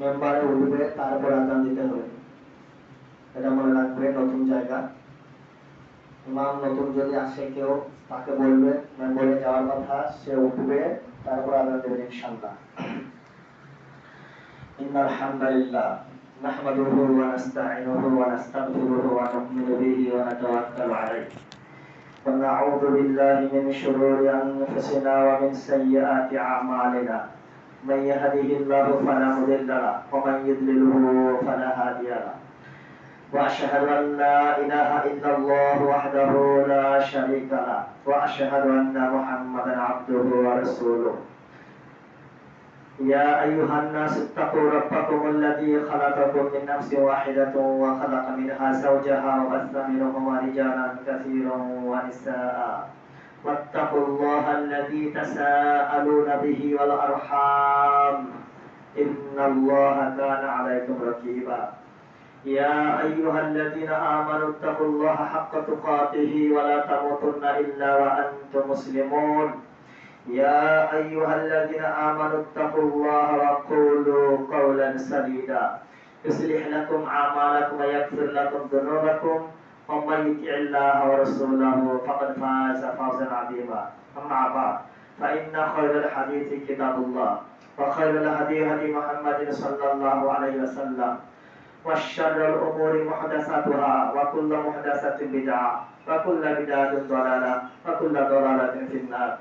মেম্বারে উঠবে, তারপর আজান দিতে হবে। এটা মনে রাখবে, নতুন জায়গা। ইমাম নতুন যদি আসে কেউ, তাকে বলবে মেম্বারে যাওয়ার কথা, সে উঠবে, তারপর আজান দেবেন ইনশাআল্লাহ। ইন্নাল হামদালিল্লাহ নাহমাদুহু ওয়া নাস্তাঈনুহু ওয়া নাস্তাগফিরুহু ওয়া নু'মিনু বিহি ওয়া নাতাওয়াক্কালু আলাইহি ওয়া না'উযু বিল্লাহি মিন শুরুরি আনফুসিনা ওয়া মিন sayyi'ati a'malina may yahdihillahu fala mudilla lahu wa man yudlilhu fala hadiya lahu wa asyhadu an la ilaha illallah wahdahu la syarika lahu wa asyhadu anna Muhammadan 'abduhu wa rasuluh. يا أيها الناس اتقوا ربكم الذي خلقكم من نفس واحدة وخلق منها زوجها وبث منهما رجالا كثيرا ونساء واتقوا الله الذي تساءلون به والأرحام إن الله كان عليكم رقيبا. يا أيها الذين آمنوا اتقوا الله حق تقاته ولا تموتن إلا وأنتم مسلمون. يا أيها الذين آمنوا اتقوا الله وقولوا قولا سديدا يصلح لكم أعمالكم ويغفر لكم ذنوبكم ومن يطع الله ورسوله فقد فاز فوزا عظيما. أما بعد فإن خير الحديث كتاب الله وخير الهدي هدي محمد صلى الله عليه وسلم وشر الأمور محدثاتها وكل محدثة بدعة وكل بدعة ضلالة وكل ضلالة في النار.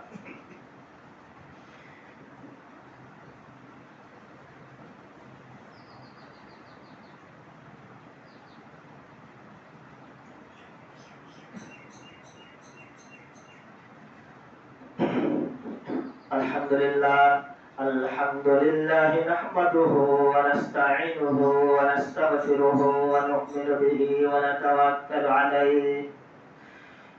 الحمد لله نحمده ونستعينه ونستغفره ونؤمن به ونتوكل عليه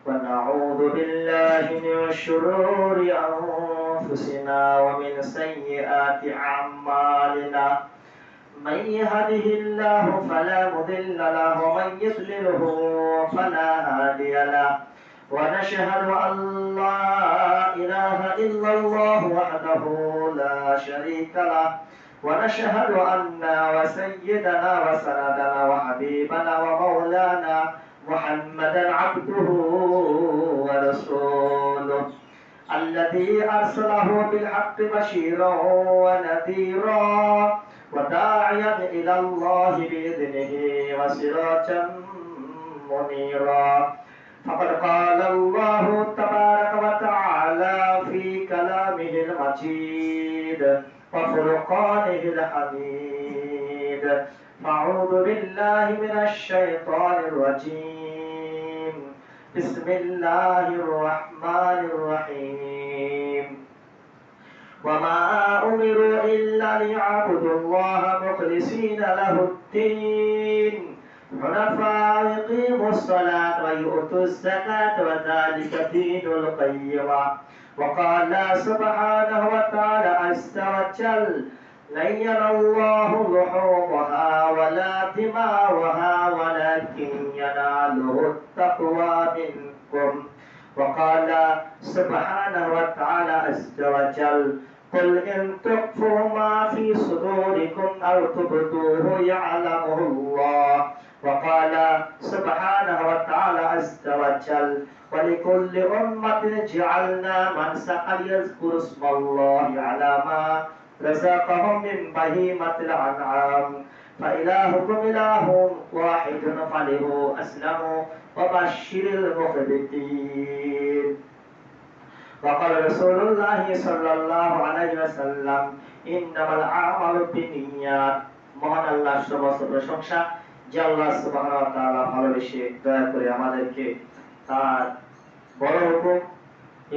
ونعوذ بالله من شرور أنفسنا ومن سيئات أعمالنا من يهده الله فلا مضل له ومن يضلله فلا هادي له ونشهد أن لا إله إلا الله وحده لا شريك له ونشهد أن وسيدنا وسندنا وحبيبنا ومولانا محمدا عبده ورسوله الذي أرسله بالحق بشيرا ونذيرا وداعيا إلى الله بإذنه وسراجا منيرا. فقد قال الله تبارك وتعالى في كلامه المجيد وفرقانه الحميد. أعوذ بالله من الشيطان الرجيم. بسم الله الرحمن الرحيم. وما أمروا إلا ليعبدوا الله مخلصين له الدين حنفاء يقيموا الصلاة ويؤتوا الزكاة وذلك دين القيمة. وقال سبحانه وتعالى عز وجل لن ينال الله لحومها ولا دماؤها ولكن يناله التقوى منكم. وقال سبحانه وتعالى عز وجل قل إن تخفوا ما في صدوركم أو تبدوه يعلمه الله. وقال سبحانه وتعالى عز وجل ولكل أمة جعلنا منسكا ليذكروا اسم الله على ما رزقهم من بهيمة الأنعام فإلهكم إله واحد فله أسلموا وبشر المخبتين. وقال رسول الله صلى الله عليه وسلم إنما الأعمال بالنيات. মহান আল্লাহর সমস্ত প্রশংসা যে আল্লাহ সুবহানাহু ওয়া তাআলা ভালোবেসে দয়া করে আমাদেরকে তার বড় হুকুম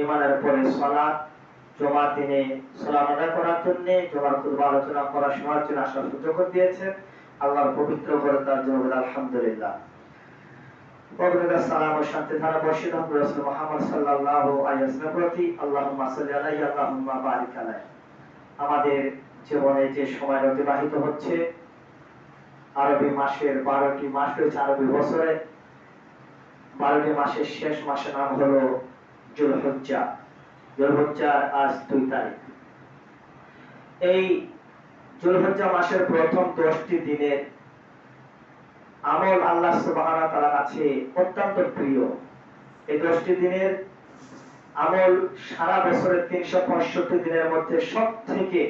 ঈমানের পরে সালাত জুমার দিনে সালাত আদায় করার জন্য জুমার খুতবা আলোচনা করার শোনার জন্য আসার সুযোগ দিয়েছেন। আল্লাহর পবিত্র ঘরে তার জন্য আলহামদুলিল্লাহ। পবিত্র সালাম ও শান্তি ধারা বর্ষিত হোক রাসূল মুহাম্মদ সাল্লাল্লাহু আলাইহি ওয়াসাল্লামের প্রতি। আল্লাহুম্মা সাল্লি আলাইহি আল্লাহুম্মা বারিক আলাইহি। আমাদের জীবনে যে সময় অতিবাহিত হচ্ছে আরবি মাসের 12টি মাস রয়েছে আরবি বছরে। 12টি মাসের শেষ মাসের নাম হলো জুলহজ্জা। জুলহজ্জার আজ 2 তারিখ। এই যুলহজ্জা মাসের প্রথম 10টি দিনের আমল আল্লাহ সুবহানাহু ওয়া তাআলার কাছে অত্যন্ত প্রিয়। এই 10টি দিনের আমল সারা বছরের 365 দিনের মধ্যে সবথেকে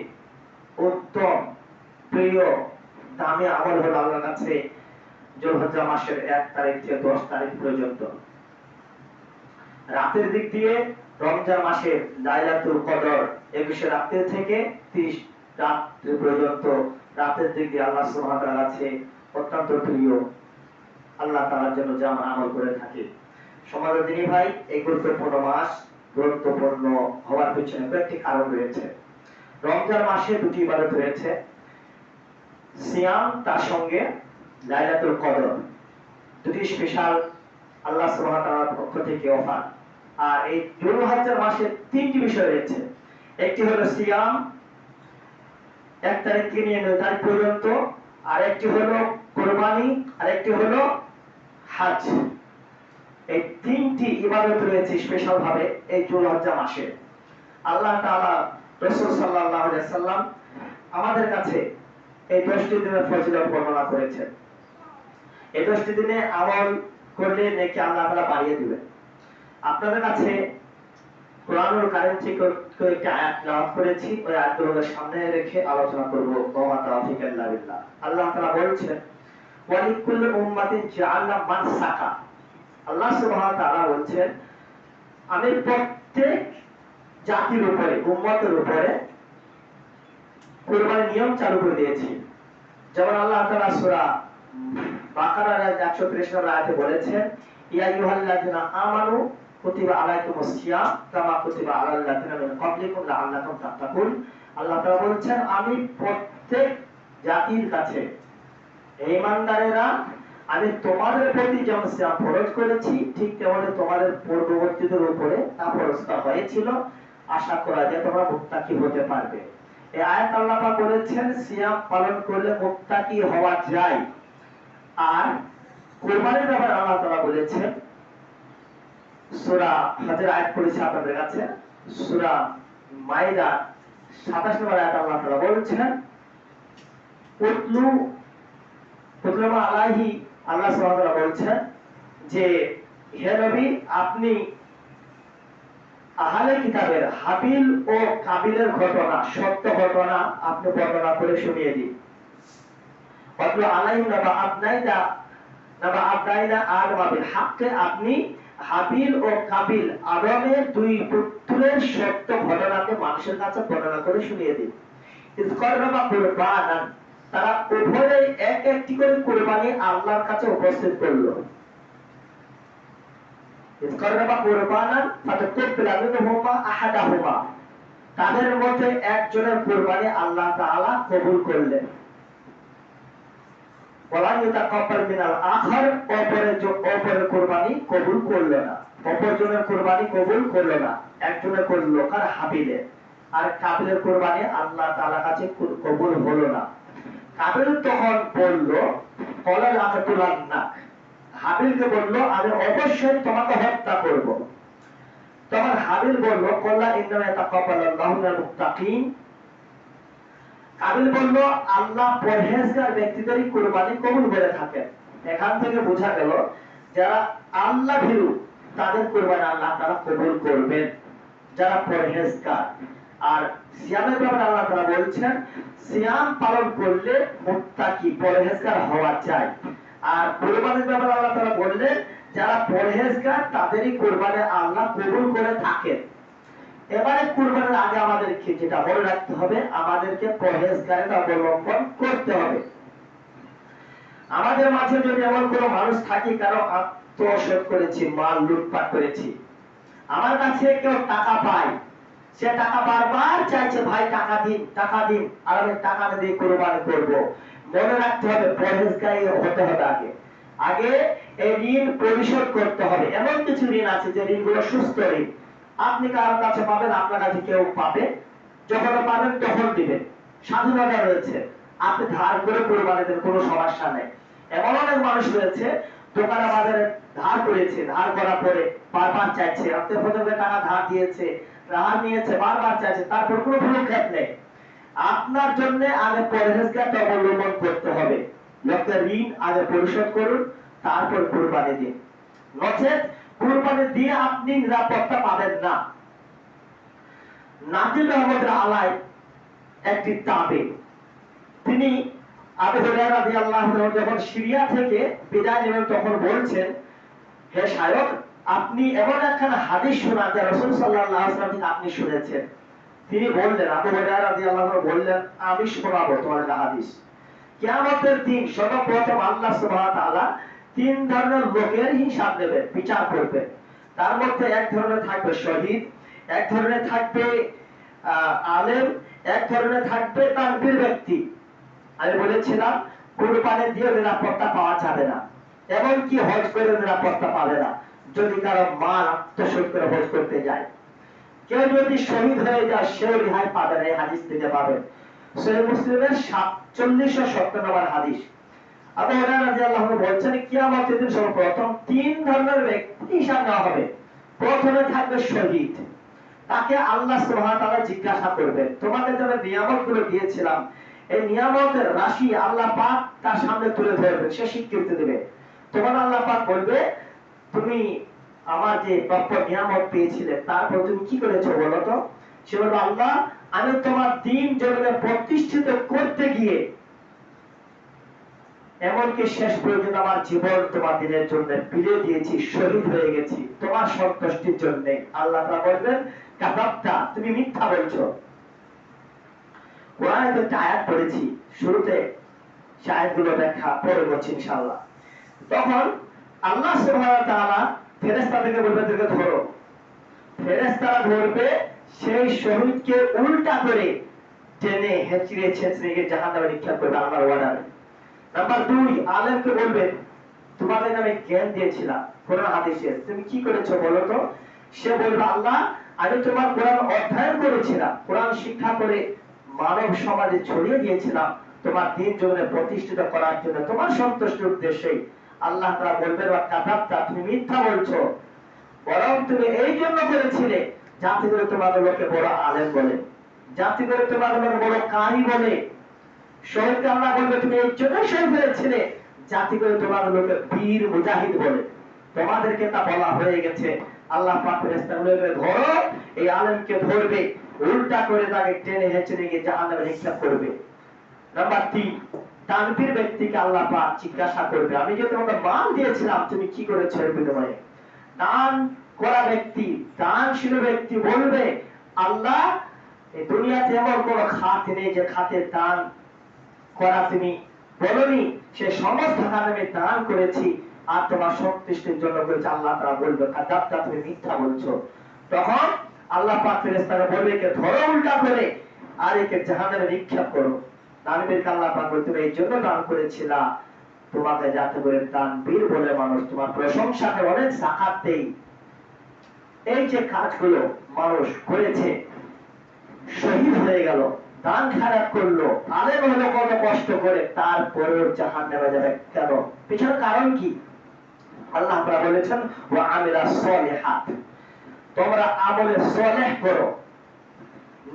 উত্তম, প্রিয়, দামি আমল হলো আল্লাহর কাছে যুলহজ্জা মাসের 1 তারিখ থেকে 10 তারিখ পর্যন্ত। রাতের দিক দিয়ে রমজান মাসের লাইলাতুল কদর 21 রাত্রি থেকে 30 রাত্রি পর্যন্ত রাতের দিক দিয়ে আল্লাহ সুবহানাহু ওয়া তাআলার কাছে অত্যন্ত প্রিয়, আল্লাহ তাআলার জন্য যা আমরা আমল করে থাকি। সমাজের দিনী ভাই, এই গুরুত্বপূর্ণ মাস গুরুত্বপূর্ণ হওয়ার পিছনে কয়েকটি কারণ রয়েছে। রমজান মাসে দুটি ইবাদত রয়েছে, সিয়াম, তার সঙ্গে লাইলাতুল কদর, দুটি স্পেশাল আল্লাহ সুবহানাহু ওয়া তাআলার পক্ষ থেকে অফার। আর এই যুলহজ্জার মাসে তিনটি বিষয় রয়েছে। একটি হলো সিয়াম 1 তারিখ থেকে নিয়ে 9 তারিখ পর্যন্ত, আর একটি হলো কুরবানি, আর একটি হলো হজ। এই তিনটি ইবাদত রয়েছে স্পেশাল ভাবে এই যুলহজ্জা মাসে। আল্লাহ তাআলা রাসূল সাল্লাল্লাহু আলাইহি সাল্লাম আমাদের কাছে এই 10টি দিনের ফজিলত বর্ণনা করেছেন। এই 10টি দিনে আমল করলে নেকি আল্লাহ তাআলা বাড়িয়ে দিবেন। আপনাদের কাছে কোরআনুল কারীম থেকে কয়েকটি আয়াত তেলাওয়াত করেছি, ওই আয়াতগুলোকে সামনে রেখে আলোচনা করব। ওয়া তাওফিক ইল্লা বিল্লাহ। আল্লাহ তাআলা বলছেন, ওয়া লিকুল্লি উম্মাতিন জাআলনা মানসাকা। আল্লাহ সুবহানাহু ওয়া তাআলা বলছেন, আমি প্রত্যেক জাতির উপরে, উম্মতের উপরে কুরবানির নিয়ম চালু করে দিয়েছি। যেমন আল্লাহ তাআলা সূরা বাকারার 130 নম্বর আয়াতে বলেছেন, ইয়া আইয়ুহাল্লাযিনা আমানু কুতিবা আলাইকুমুস সিয়াম কামা কুতিবা আলাল লাযিনা মিন ক্বাবলিকুম লাআল্লাকুম তাত্তাকুন। আল্লাহ তাআলা বলছেন, আমি প্রত্যেক জাতির কাছে, হে ঈমানদারেরা, আমি তোমাদের প্রতি যেমন সিয়াম ফরজ করেছি, ঠিক তেমনি তোমাদের পূর্ববর্তীদের উপরে তা ফরজ করা হয়েছিল। আশা করা যায় তোমরা মুত্তাকি হতে পারবে। এই আয়াত আল্লাহ পাক বলেছেন সিয়াম পালন করলে মুত্তাকি হওয়া যায়। আর কুরবানির ব্যাপারে আল্লাহ তাআলা বলেছেন, সূরা হজের আয়াত পড়েছি আপনাদের কাছে, সূরা মাইদা 27 নম্বর আয়াত আল্লাহ তাআলা বলেছেন, উতলু আলাইহি, আল্লাহ সুবহানাহু ওয়া তাআলা বলছেন যে হে নবী, আপনি আহলে কিতাবের হাবিল ও কাবিলের ঘটনা, সত্য ঘটনা আপনি বর্ণনা করে শুনিয়ে দিন। উতলু আলাইহি নাবা আবনাইনা আদম বিল হক, আপনি হাবিল ও কাবিল আদমের দুই পুত্রের সত্য ঘটনাকে মানুষের কাছে বর্ণনা করে শুনিয়ে দিন। ইসকাররাবা কুরবানান, তারা উভয়েই এক একটি করে কুরবানি আল্লাহর কাছে উপস্থিত করলো। ইসকাররাবা কুরবানান ফাতাকুব্বিলা মিনহুমা আহাদাহুমা, তাদের মধ্যে একজনের কুরবানি আল্লাহ তাআলা কবুল করলেন। ওয়ালা ইয়াতাকাব্বাল মিনাল আখার, অপরের কুরবানি কবুল করলো না, অপরজনের কুরবানি কবুল করলো না, একজনের করলো, কার হাবিলের। আর কাবিলের কুরবানি আল্লাহ তাআলার কাছে কবুল হলো না। কাবিল তখন বলল, ক্বালা লাকাতুলান্নাক, হাবিলকে বলল, আমি অবশ্যই তোমাকে হত্যা করব। তখন হাবিল বলল, ক্বালা ইন্নামা ইয়াতাকাব্বালুল্লাহু মিনাল মুত্তাকিন, কাবিল বলল, আল্লাহ পরহেজগার ব্যক্তিদেরই কুরবানি কবুল করে থাকেন। এখান থেকে বোঝা গেল যারা আল্লাহ ভীরু তাদের কুরবানি আল্লাহ তাআলা কবুল করবেন, যারা পরহেজগার। আর সিয়ামের ব্যাপারে আল্লাহ তাআলা বলছেন, সিয়াম পালন করলে মুত্তাকি, পরহেজগার হওয়া যায়। আর কুরবানির ব্যাপারে আল্লাহ তাআলা বললেন, যারা পরহেজগার তাদেরই কুরবানি আল্লাহ কবুল করে থাকেন। এবারে কুরবানির আগে আমাদেরকে যেটা মনে রাখতে হবে, আমাদেরকে পরহেজগারিতা অবলম্বন করতে হবে। আমাদের মাঝে যদি এমন কোনো মানুষ থাকে, কারো আত্মসাৎ করেছি, মাল লুটপাট করেছি, আমার কাছে কেউ টাকা পায়, সে টাকা বারবার চাইছে, ভাই টাকা দিন, টাকা দিন, আর আমি টাকা দিয়ে কুরবানি করব। মনে রাখতে হবে পরহেজগারি হতে হবে। আগে এই ঋণ পরিশোধ করতে হবে। এমন কিছু ঋণ আছে যে ঋণগুলো সুস্থ ঋণ, আপনি কারোর কাছে পাবেন, আপনার কাছে কেউ পাবে, যখন পাবেন তখন দিবেন, স্বাধীনতা রয়েছে। আপনি ধার করে কুরবানি দেন, কোনো সমস্যা নেই। এমন অনেক মানুষ রয়েছে দোকানে বাজারে ধার করেছে, ধার করার পরে বারবার চাইছে, আত্মীয় স্বজনকে টাকা ধার দিয়েছে, ধার নিয়েছে, বারবার চাইছে, তারপর কোনো ভুরুক্ষেপ নেই। আপনার জন্য আগে পরহেজগারটা অবলম্বন করতে হবে। লোকের ঋণ আগে পরিশোধ করুন, তারপর কুরবানি দিন। নচেত কুরবানি দিয়ে আপনি নিরাপত্তা পাবেন না। নাজিল রহমতের আলায় একটি তাবে, তিনি আবু হুরায়রা রাদিয়াল্লাহু আনহু যখন সিরিয়া থেকে বিদায় নেবেন তখন বলছেন, হে শায়খ, আপনি এমন একখানা হাদিস শোনান যা রাসূল সাল্লাল্লাহু আলাইহি ওয়াসাল্লাম আপনি শুনেছেন। তিনি বললেন, আবু হুরায়রা রাদিয়াল্লাহু আনহু বললেন, আমি শোনাবো তোমার হাদিস। কিয়ামতের দিন সর্বপ্রথম আল্লাহ সুবহানাহু ওয়া তাআলা তিন ধরনের লোকের হিসাব নেবেন, বিচার করবেন। তার মধ্যে এক ধরনের থাকবে শহীদ, এক ধরনের থাকবে আলেম, এক ধরনের থাকবে তানবীর ব্যক্তি। আমি বলেছিলাম কুরবানি দিয়ে নিরাপত্তা পাওয়া যাবে না, এমনকি হজ করে নিরাপত্তা পাবে না যদি কারো মাল আত্মসাৎ করে হজ করতে যায়। কেউ যদি শহীদ হয়ে যায় সেও রেহাই পাবে না, এই হাদিস থেকে পাবেন। সহিহ মুসলিমের 4770 নম্বর হাদিস। আবু হুরায়রা রাদিয়াল্লাহু আনহু বলছেন, কিয়ামতের দিন সর্বপ্রথম তিন ধরনের ব্যক্তি হিসাব নেওয়া হবে। প্রথমে থাকবে শহীদ, তাকে আল্লাহ সুবহানাহু ওয়া তাআলা জিজ্ঞাসা করবেন, তোমাকে যে নিয়ামতগুলো দিয়েছিলাম এই নিয়ামতের রাশি আল্লাহ পাক তার সামনে তুলে ধরবেন, সে স্বীকৃতি দেবে। তোমার আল্লাহ পাক বলবে, তুমি আমার যে প্রাপ্য নিয়ামত পেয়েছিলে তারপর তুমি কি করেছো বলো তো? সে বলবে, আল্লাহ, আমি তোমার দ্বীন জমিনে প্রতিষ্ঠিত করতে গিয়ে এমনকি শেষ পর্যন্ত আমার জীবন তোমার দিনের জন্য বিলিয়ে দিয়েছি, শহীদ হয়ে গেছি তোমার সন্তুষ্টির জন্য। আল্লাহ তাআলা বলবেন, কাযাবতা, তুমি মিথ্যা বলছো। কোরআনে একটা আয়াত পড়েছি, শুরুতে সেই আয়াতগুলো ব্যাখ্যা পরে বলছি ইনশাআল্লাহ। তখন আল্লাহ সুবহানাহু ওয়া তাআলা ফেরেশতাদেরকে বলবে, তোকে ধরো। ফেরেশতারা ধরবে সেই শহীদকে উল্টা করে টেনে হেঁচড়ে ছেঁচড়ে গিয়ে জাহান্নামে নিক্ষেপ করবে আল্লাহর ওয়াদায়। নাম্বার 2, আলেমকে বলবে, তোমাদের আমি জ্ঞান দিয়েছিলাম কোরআন হাদিসের, তুমি কি করেছো বলো তো? সে বলবে, আল্লাহ, আমি তোমার কোরআন অধ্যয়ন করেছিলাম, কোরআন শিক্ষা করে মানব সমাজে ছড়িয়ে দিয়েছিলাম তোমার দ্বীন জমিনে প্রতিষ্ঠিত করার জন্য, তোমার সন্তুষ্টির উদ্দেশ্যে। আল্লাহ তাআলা বলবেন, কাযাবতা, তুমি মিথ্যা বলছো, বরং তুমি এই জন্য করেছিলে যাতে করে তোমাদের লোকে বড় আলেম বলে, যাতে করে তোমাদের লোকে বড় কারি বলে। শহীদকে আল্লাহ বলবে, তুমি এই জন্য শহীদ হয়েছিলে যাতে করে তোমাদের লোকে বীর মুজাহিদ বলে। তোমাদেরকে তা বলা হয়ে গেছে। আল্লাহ পাক ফেরেশতাগুলোকে ধরো, এই আলেমকে ধরবে, উল্টা করে তাকে টেনে হেঁচড়ে গিয়ে জাহান্নামে নিক্ষেপ করবে। নাম্বার 3, তানবীর ব্যক্তিকে আল্লাহ পাক জিজ্ঞাসা করবে, আমি যে তোমাকে মাল দিয়েছিলাম তুমি কি করেছো এর বিনিময়ে? দান করা ব্যক্তি, দানশীল ব্যক্তি বলবে, আল্লাহ, এই দুনিয়াতে এমন কোন খাত নেই যে খাতে দান করা তুমি বলনি, সে সমস্ত খাত আমি দান করেছি আর তোমার সন্তুষ্টির জন্য করেছি। আল্লাহ তাআলা বলবে, কাযাবতা, তুমি মিথ্যা বলছো। তখন আল্লাহ পাক ফেরেশতাকে বলবে, কে ধরো উল্টা করে আর একে জাহান্নামে নিক্ষেপ করো। দানবীরকে আল্লাহ পাক বলবে, তুমি এই জন্য দান করেছিলা তোমাকে যাতে করে দানবীর বলে মানুষ তোমার প্রশংসাকে অনেক সাখাত দেই। এই যে কাজগুলো মানুষ করেছে, শহীদ হয়ে গেল, দান খারাপ করলো, আলেম হলো কত কষ্ট করে, তারপরেও জাহান্নামে যাবে কেন? পিছনে কারণ কি? আল্লাহ তাআলা বলেছেন, ওয়া আমিলা সলিহাত, তোমরা আমলে সলেহ করো।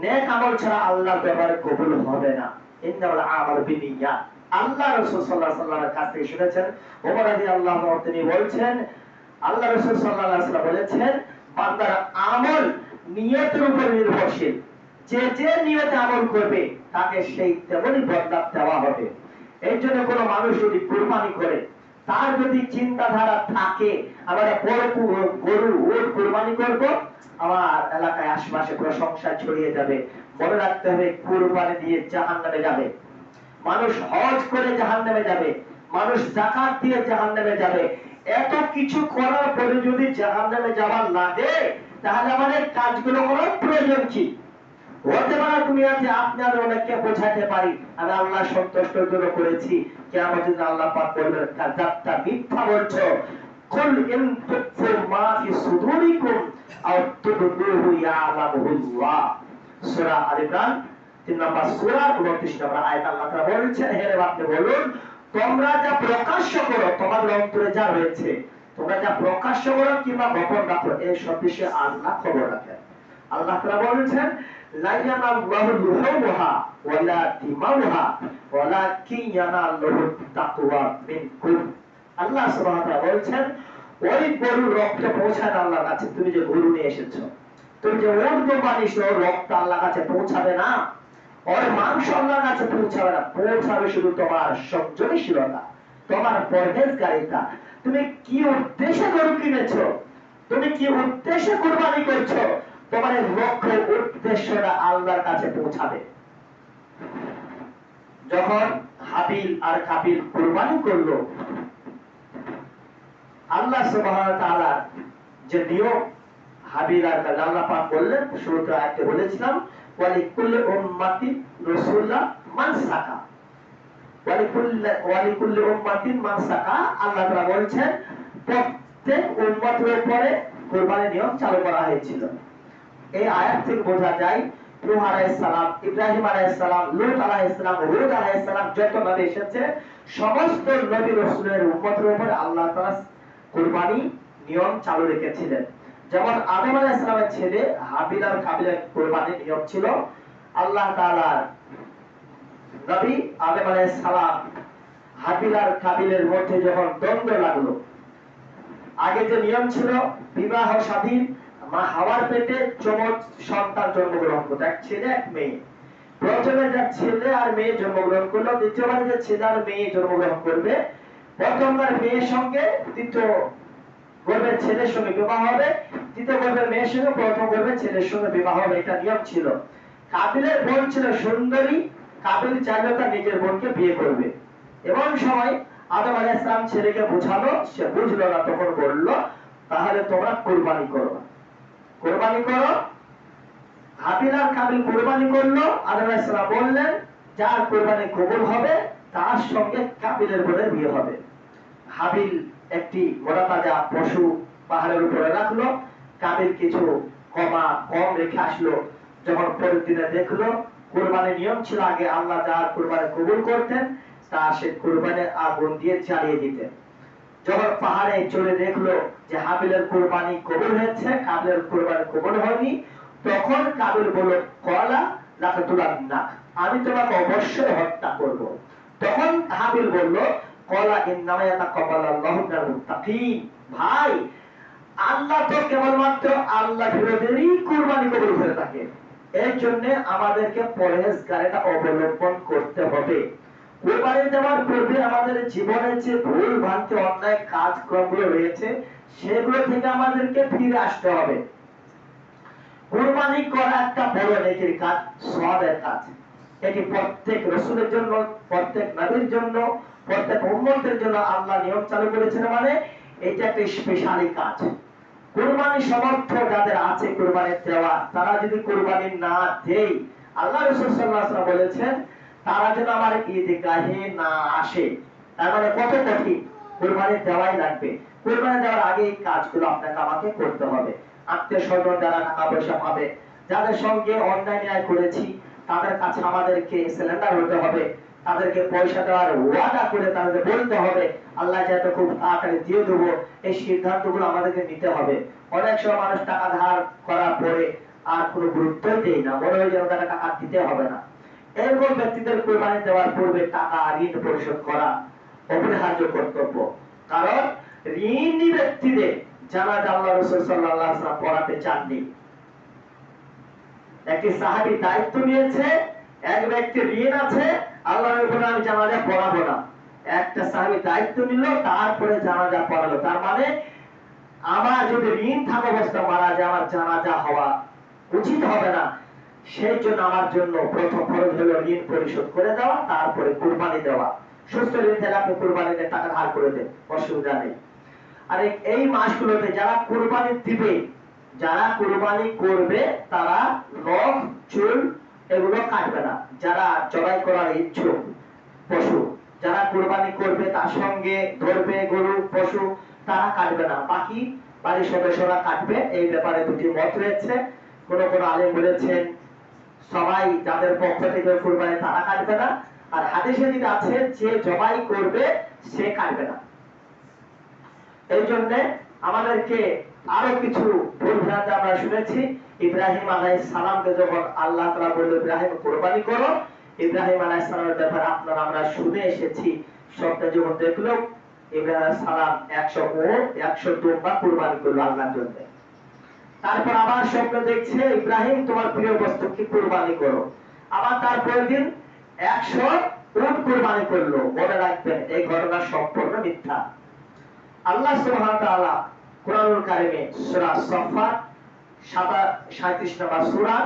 নেক আমল ছাড়া আল্লাহর দরবারে কবুল হবে না। ইন্নামাল আমালু বিনিয়াত। আল্লাহ রাসূল সাল্লাল্লাহু আলাইহি ওয়াসাল্লামের কাছ থেকে শুনেছেন, ওমর রাদিয়াল্লাহু আনহু তিনি বলছেন, আল্লাহ রাসূল সাল্লাল্লাহু আলাইহি ওয়াসাল্লাম বলেছেন, বান্দার আমল নিয়তের উপর নির্ভরশীল। যে যে নিয়তে আমল করবে তাকে সেই তেমনই বদলা দেওয়া হবে। এই জন্য কোনো মানুষ যদি কুরবানি করে, তার যদি চিন্তাধারা থাকে আমরা বড় গরু উট কুরবানি করব, আমার এলাকায় আশেপাশে প্রশংসা ছড়িয়ে যাবে, মনে রাখতে হবে কুরবানি দিয়ে জাহান্নামে যাবে মানুষ, হজ করে জাহান্নামে যাবে মানুষ, যাকাত দিয়ে জাহান্নামে যাবে। এত কিছু করার পরে যদি জাহান্নামে যাওয়ার লাগে, তাহলে আমাদের কাজগুলো করার প্রয়োজন কি? হতে পারে দুনিয়াতে আপনার অনেককে বোঝাতে পারি আমি আল্লাহ সন্তুষ্টির জন্য করেছি, কিয়ামতের দিন আল্লাহ পাক বলবেন, কাযাবতা, মিথ্যা বলছো। কুল ইন তুকফু মা ফি সুদুরিকুম আও তুবদুহু ইয়ালামুহুল্লাহ। সূরা আল ইমরান 3 নম্বর সূরা 29 নম্বর আয়াত আল্লাহ তাআলা বলেছেন, হে আপনি বলুন, তোমরা যা প্রকাশ্য করো, তোমাদের অন্তরে যা রয়েছে, তোমরা যা প্রকাশ্য করো কিংবা গোপন রাখো, এই সব বিষয়ে আল্লাহ খবর রাখেন। আল্লাহ তাআলা বলেছেন লা ইয়ানাল্লাহু লুহুমুহা ওয়ালা দিমাউহা ওয়ালাকিন ইয়ানাল্লাহু তাকওয়া মিনকুম। আল্লাহ সুবহানাহু ওয়া তাআলা বলেছেন ওই গরুর রক্ত পৌঁছায় না আল্লাহর কাছে। তুমি যে গরু নিয়ে এসেছো, তুমি যে ওর কোরবানি সহ রক্ত আল্লাহর কাছে পৌঁছাবে না, ওর মাংস আল্লাহর কাছে পৌঁছাবে না। পৌঁছাবে শুধু তোমার সংযমশীলতা, তোমার পরহেজগারিতা। তুমি কি উদ্দেশ্যে গরু কিনেছো, তুমি কি উদ্দেশ্যে কুরবানি করছো, তোমার লক্ষ্য উদ্দেশ্যটা আল্লাহর কাছে পৌঁছাবে। যখন হাবিল আর কাবিল কুরবানি করলো, আল্লাহ সুবহানাহু ওয়া তাআলা যে নিয়ম হাবিল আর কাবিল আল্লাহ পাক বললেন, শুরুতে আয়াতে বলেছিলাম ওয়ালিকুল্লি উম্মাতিন রাসূলুল্লাহ মান সাকা, ওয়ালিকুল্লি উম্মাতিন মান সাকা। আল্লাহ তাআলা বলেছেন প্রত্যেক উম্মতের উপরে কুরবানির নিয়ম চালু করা হয়েছিল। এই আয়াত থেকে বোঝা যায় নূহ আলাইহিস সালাম, ইব্রাহিম আলাইহিস সালাম, লূত আলাইহিস সালাম, হুদ আলাইহিস সালাম যত নবী এসেছে সমস্ত নবী রাসূলের উম্মতের উপরে আল্লাহ তাআলা কুরবানি নিয়ম চালু রেখেছিলেন। যেমন আদম আলাইহিস সালামের ছেলে হাবিল আর কাবিলের কুরবানির নিয়ম ছিল, আল্লাহ তাআলার নবী আদম আলাইহিস সালাম হাবিল আর কাবিলের মধ্যে যখন দ্বন্দ্ব লাগলো, আগে যে নিয়ম ছিল বিবাহ স্বাধীন, মা হাওয়ার পেটে যমজ সন্তান জন্মগ্রহণ করতো, এক ছেলে এক মেয়ে। প্রথমে যা ছেলে আর মেয়ে জন্মগ্রহণ করলো, দ্বিতীয়বার যে ছেলে আর মেয়ে জন্মগ্রহণ করবে, প্রথমবার মেয়ের সঙ্গে দ্বিতীয় গর্ভের ছেলের সঙ্গে বিবাহ হবে, দ্বিতীয় গর্ভের মেয়ের সঙ্গে প্রথম গর্ভের ছেলের সঙ্গে বিবাহ হবে। এটা নিয়ম ছিল। কাবিলের বোন ছিল সুন্দরী, কাবিল চাইলে তার নিজের বোনকে বিয়ে করবে। এমন সময় আদম আলাইহিস সালাম ছেলেকে বুঝালো, সে বুঝলো না, তখন বলল তাহলে তোমরা কুরবানি করো, কুরবানি করো। হাবিল আর কাবিল কুরবানি করলো। আদম আলাইহিস সালাম বললেন যার কুরবানি কবুল হবে তার সঙ্গে কাবিলের বোনের বিয়ে হবে। হাবিল একটি মোটা তাজা পশু পাহাড়ের উপরে রাখলো, কাবিল কিছু কম রেখে আসলো। যখন পরের দিনে দেখলো কুরবানির নিয়ম ছিল আগে আল্লাহ যার কুরবানি কবুল করতেন তা সে কুরবানির আগুন দিয়ে জ্বালিয়ে দিতেন। যখন পাহাড়ে চলে দেখলো যে হাবিলের কুরবানি কবুল হয়েছে, কাবিলের কুরবানি কবুল হয়নি, তখন কাবিল বলল কলা লাকাতুলান্না, আমি তোমাকে অবশ্যই হত্যা করব। তখন হাবিল বলল কলা ইন্নামা ইয়াতাকাব্বালুল্লাহু মিনাল মুত্তাকিন, ভাই আল্লাহ তো কেবলমাত্র আল্লাহ বিরোধীরই কুরবানি কবুল করে থাকে। এর জন্য আমাদেরকে পরহেজগারিতা অবলম্বন করতে হবে। কুরবানি দেওয়ার পূর্বে আমাদের জীবনে যে ভুল ভ্রান্তি অন্যায় কাজকর্মগুলো রয়েছে সেগুলো থেকে আমাদেরকে ফিরে আসতে হবে। কুরবানি করা একটা বড় নেকির কাজ, সওয়াবের কাজ। এটি প্রত্যেক রাসূলের জন্য, প্রত্যেক নবীর জন্য, প্রত্যেক উম্মতের জন্য আল্লাহ নিয়ম চালু করেছেন, মানে এটা একটা স্পেশালি কাজ। কুরবানি সমর্থ যাদের আছে কুরবানি দেওয়া, তারা যদি কুরবানি না দেয়, আল্লাহ রাসূল সাল্লাল্লাহু আলাইহি ওয়াসাল্লাম বলেছেন তারা যেন আমার ঈদগাহে না আসে। তার মানে কত কঠিন, কুরবানি দেওয়াই লাগবে। কুরবানি দেওয়ার আগে এই কাজগুলো আপনাকে আমাকে করতে হবে। আত্মীয় স্বজন যারা টাকা পয়সা পাবে, যাদের সঙ্গে অন্যায় ন্যায় করেছি তাদের কাছে আমাদেরকে সিলিন্ডার হতে হবে, তাদেরকে পয়সা দেওয়ার ওয়াদা করে তাদেরকে বলতে হবে আল্লাহ যাতে খুব তাড়াতাড়ি দিয়ে দেবো, এই সিদ্ধান্তগুলো আমাদেরকে নিতে হবে। অনেক সময় মানুষ টাকা ধার করার পরে আর কোনো গুরুত্বই দেয় না, মনে হয় যেন তারা টাকা দিতে হবে না। এরকম ব্যক্তিদের কুরবানি দেওয়ার পূর্বে টাকা ঋণ পরিশোধ করা অপরিহার্য কর্তব্য। কারণ ঋণী ব্যক্তিদের জানাজা আল্লাহ রাসূল সাল্লাল্লাহু আলাইহি ওয়াসাল্লাম পড়াতে চাননি। একটি সাহাবী দায়িত্ব নিয়েছে, এক ব্যক্তি ঋণ আছে, আল্লাহর উপরে আমি জানাজা পড়াবো না। একটা সাহাবী দায়িত্ব নিল, তারপরে জানাজা পড়ালো। তার মানে আমার যদি ঋণ থাকা অবস্থা মারা যায় আমার জানাজা হওয়া উচিত হবে না। সেই জন্য আমার জন্য প্রথম ফরজ হলো ঋণ পরিশোধ করে দেওয়া, তারপরে কুরবানি দেওয়া। সুস্থ ঋণ থেকে আপনি কুরবানিতে টাকা ধার করে দেন, অসুবিধা নেই। আর এই মাসগুলোতে যারা কুরবানি দিবে, যারা কুরবানি করবে তারা নখ চুল এগুলো কাটবে না। যারা জবাই করার ইচ্ছুক পশু, যারা কুরবানি করবে তার সঙ্গে ধরবে গরু পশু, তারা কাটবে না, বাকি বাড়ির সদস্যরা কাটবে। এই ব্যাপারে দুটি মত রয়েছে। কোন কোন আলেম বলেছেন সবাই যাদের পক্ষ থেকে কুরবানি তারা কাটবে না, আর হাদিসে যেটা আছে যে জবাই করবে সে কাটবে না। এই জন্য আমাদেরকে আরো কিছু ভুল ভ্রান্তি আমরা শুনেছি, ইব্রাহিম আলাইহিস সালামকে যখন আল্লাহ তাআলা বলল ইব্রাহিম কুরবানি করো, ইব্রাহিম আলাইহিস সালামের ব্যাপারে আপনারা আমরা শুনে এসেছি, স্বপ্নে যখন দেখলো ইব্রাহিম আলাইহিস সালাম 100 উট 100 দুম্বা কুরবানি করলো আল্লাহর জন্য। তারপর আবার স্বপ্ন দেখছে ইব্রাহিম তোমার প্রিয় বস্তু কি কুরবানি করো, আবার তারপরের দিন 100 উট কুরবানি করলো। মনে রাখবেন এই ঘটনা সম্পূর্ণ মিথ্যা। আল্লাহ সুবহানাহু ওয়া তাআলা কোরআনুল কারীমে সূরা সফফাত 37 নম্বর সূরা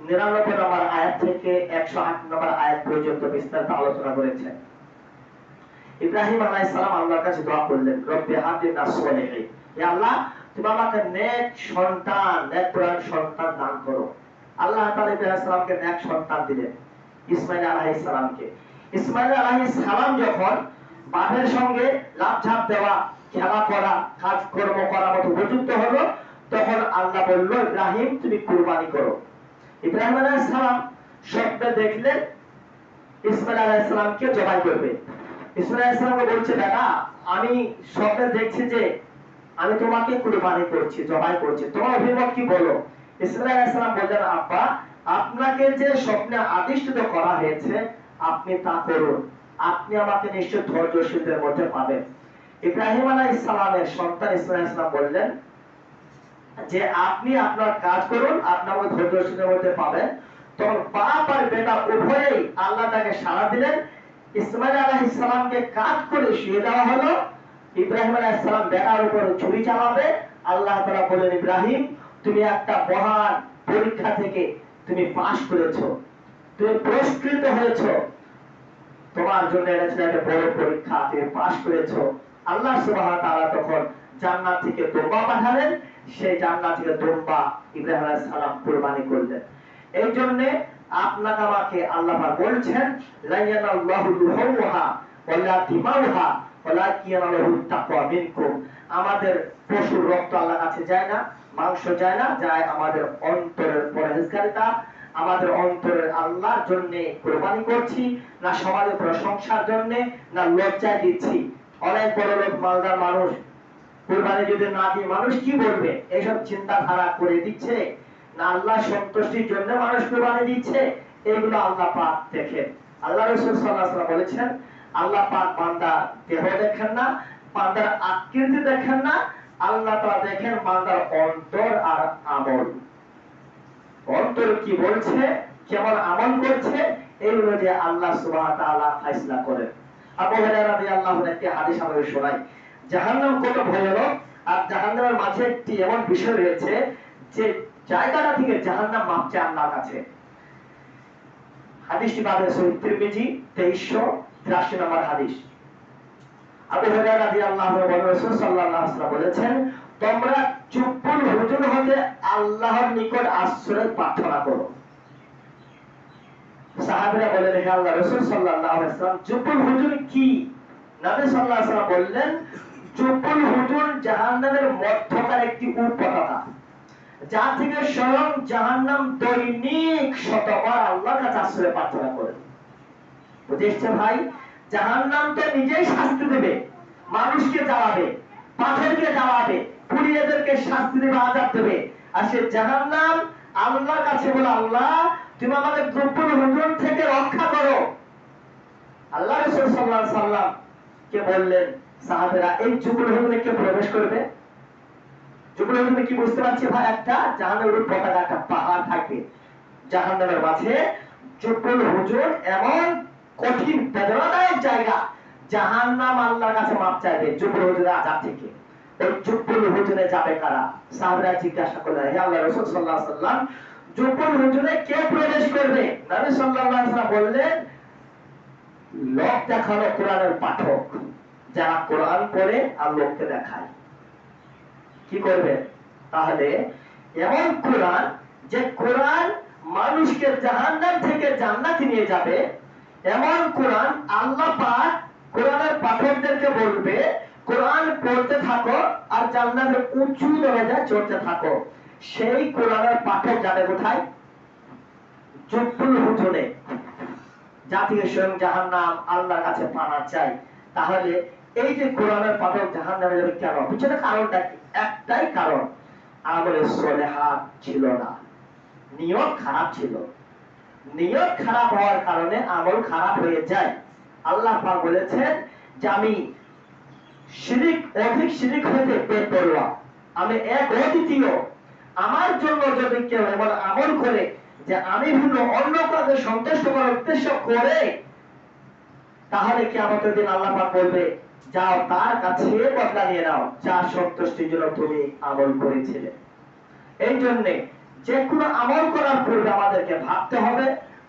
99 নম্বর আয়াত থেকে 108 নম্বর আয়াত পর্যন্ত বিস্তারিত আলোচনা করেছেন। ইব্রাহিম আলাইহিস সালাম আল্লাহর কাছে দোয়া করলেন, রব্বি হাবলিনা সলিহিন, হে আল্লাহ তুমি আমাকে নেক সন্তান, নেক পুরান সন্তান দান করো। আল্লাহ তাআলা ইব্রাহিম আলাইহিস সালামকে নেক সন্তান দিলেন, ইসমাঈল আলাইহিস সালামকে। ইসমাঈল আলাইহিস সালাম যখন বাপের সঙ্গে লাফঝাপ দেওয়া, খেলা করা, কাজকর্ম করার মতো উপযুক্ত হলো, তখন আল্লাহ বলল ইব্রাহিম তুমি কুরবানি করো। ইব্রাহিম আলাইহিস সালাম স্বপ্নে দেখলেন ইসমাঈল আলাইহিস সালামকে জবাই করবে। ইসমাঈল আলাইহিস সালামকে বলছে বেটা আমি স্বপ্নে দেখছি যে আমি তোমাকে কুরবানি করছি, জবাই করছি, তোমার অভিমত কি বলো? ইসমাঈল আলাইহিস সালাম বললেন আব্বা আপনাকে যে স্বপ্নে আদিষ্টিত করা হয়েছে আপনি তা করুন, আপনি আমাকে নিশ্চয় ধৈর্যশীলদের মধ্যে পাবেন। ইব্রাহিম আলাইহিস সালামের সন্তান ইসমাঈল আলাইহিস সালাম বললেন যে আপনি আপনার কাজ করুন, আপনি আমাকে ধৈর্যশীলদের মধ্যে পাবেন। তখন বাপ আর বেটা উভয়েই আল্লাহ তাকে সাড়া দিলেন। ইসমাঈল আলাইহিস সালামকে কাজ করে শুয়ে দেওয়া হলো। ইব্রাহিম আলাইহিস সালাম বেটার উপর ছুরি চালাবে। আল্লাহ তাআলা বলেন ইব্রাহিম তুমি একটা মহান পরীক্ষা থেকে তুমি পাস করেছো, তুমি পুরস্কৃত হয়েছো, তোমার জন্য এটা ছিল একটা বড় পরীক্ষা, তুমি পাস করেছো। আল্লাহ সুবহানাহু ওয়া তাআলা তখন জান্নাত থেকে দুম্বা পাঠালেন, সেই জান্নাত থেকে দুম্বা ইব্রাহিম আলাইহিস সালাম কুরবানি করলেন। এই জন্য আপনাকে আমাকে আল্লাহ পাক বলছেন লা ইয়ানাল্লাহু লুহুমুহা ওয়ালা দিমাউহা ওয়ালাকিন ইয়ানালুহু তাকওয়া মিনকুম। আমাদের পশুর রক্ত আল্লাহর কাছে যায় না, মাংস যায় না, যায় আমাদের অন্তরের পরহেজগারিতা, আমাদের অন্তরের আল্লাহর জন্য কুরবানি করছি, না সমাজের প্রশংসার জন্য, না লজ্জায় দিচ্ছি। অনেক বড় লোক মালদার মানুষ কুরবানি যদি না দিয়ে মানুষ কি বলবে এইসব চিন্তাধারা করে দিচ্ছে, না আল্লাহ সন্তুষ্টির জন্য মানুষ কুরবানি দিচ্ছে, এগুলো আল্লাহ পাক দেখেন। আল্লাহ রাসূল সাল্লাল্লাহু আলাইহি ওয়াসাল্লাম বলেছেন আল্লাহ পাক বান্দার দেহ দেখেন না, বান্দার আকৃতি দেখেন না, আল্লাহ তাআলা দেখেন বান্দার অন্তর আর আমল। অন্তর কি বলছে, কেমন আমল করছে, এইগুলো যে আল্লাহ সুবহানাহু ওয়া তাআলা ফয়সালা করেন। আবু হুরায়রা রাদিয়াল্লাহু আনহু একটি হাদিস আমাদের শোনায়, জাহান্নাম কত ভয়ানক, আর জাহান্নামের মাঝে একটি এমন বিষয় রয়েছে যে জায়গাটা থেকে জাহান্নাম মাপছে আল্লাহর কাছে। হাদিসটি বাদে সহিহ তিরমিজি 2383 নম্বর হাদিস। আবু হুরায়রা রাদিয়াল্লাহু আনহু রাসূল সাল্লাল্লাহু আলাইহি ওয়াসাল্লাম বলেছেন তোমরা চুপুল হুজুর হতে আল্লাহর নিকট আশ্রয় প্রার্থনা করো। সাহাবীরা বলেন হে আল্লাহর রাসূল সাল্লাল্লাহু আলাইহি ওয়াসাল্লাম চুপুল হুজুর কি? নবী সাল্লাল্লাহু আলাইহি ওয়াসাল্লাম বললেন চুপুল হুজুর জাহান্নামের মধ্যকার একটি উপত্যকা, যা থেকে স্বয়ং জাহান্নাম দৈনিক শতবার আল্লাহর কাছে আশ্রয় প্রার্থনা করে। বুঝেছো ভাই, জাহান্নাম তো নিজেই শাস্তি দেবে, মানুষকে জ্বালাবে, পাথরকে জ্বালাবে, পুড়িয়েদেরকে শাস্তি দেবে, আযাব দেবে, আর সে জাহান্নাম আল্লাহর কাছে বলে আল্লাহ তুমি আমাকে চুপুল হুজুর থেকে রক্ষা করো। আল্লাহ রাসূল সাল্লাল্লাহু আলাইহি ওয়াসাল্লাম কে বললেন সাহাবীরা এই চুপুল হুজুরে কে প্রবেশ করবে? চুপুল হুজুরে কি বুঝতে পারছি ভাই, একটা জাহান্নামের পতাকা, একটা পাহাড় থাকবে জাহান্নামের মাঝে। চুপুল হুজুর এমন কঠিন বেদনাদায়ক জায়গা, জাহান্নাম আল্লাহর কাছে মাপ চাইবে চুপুল হুজুরের আযাব থেকে। ওই চুপুল হুজুরে যাবে কারা? সাহাবীরা জিজ্ঞাসা করলেন হে আল্লাহর রাসূল সাল্লাল্লাহু আলাইহি ওয়াসাল্লাম চুপুল হুজুরে কে প্রবেশ করবে? নবী সাল্লাল্লাহু আলাইহি ওয়াসাল্লাম বললেন লোক দেখানো কোরআনের পাঠক, যারা কোরআন পড়ে আর লোককে দেখায়। কি করবে তাহলে? এমন কোরআন যে কোরআন মানুষকে জাহান্নাম থেকে জান্নাতে নিয়ে যাবে, এমন কোরআন আল্লাহ পাক কোরআনের পাঠকদেরকে বলবে কোরআন পড়তে থাকো আর জান্নাতের উঁচু দরজায় চড়তে থাকো। সেই কোরআনের পাঠক যাবে কোথায়? চুপুল হুজুরে, যা থেকে স্বয়ং জাহান্নাম আল্লাহর কাছে পানা চাই। তাহলে এই যে কোরআনের পাঠক জাহান্নামে যাবে কেন? পিছনে কারণটা কি? একটাই কারণ, আমলে সলেহাত ছিল না, নিয়ত খারাপ ছিল। নিয়ত খারাপ হওয়ার কারণে আমল খারাপ হয়ে যায়। আল্লাহ পাক বলেছেন যে আমি অধিক শিরিক হতে বেপরোয়া, আমি এক অদ্বিতীয়। আমার জন্য যদি কেউ এমন আমল করে যে আমি ভিন্ন অন্য কাউকে সন্তুষ্ট করার উদ্দেশ্য করে, তাহলে কিয়ামতের দিন আল্লাহ পাক বলবে যাও তার কাছে বদলা নিয়ে নাও যার সন্তুষ্টির জন্য তুমি আমল করেছিলে। এই জন্য যে কোনো আমল করার পূর্বে আমাদেরকে ভাবতে হবে,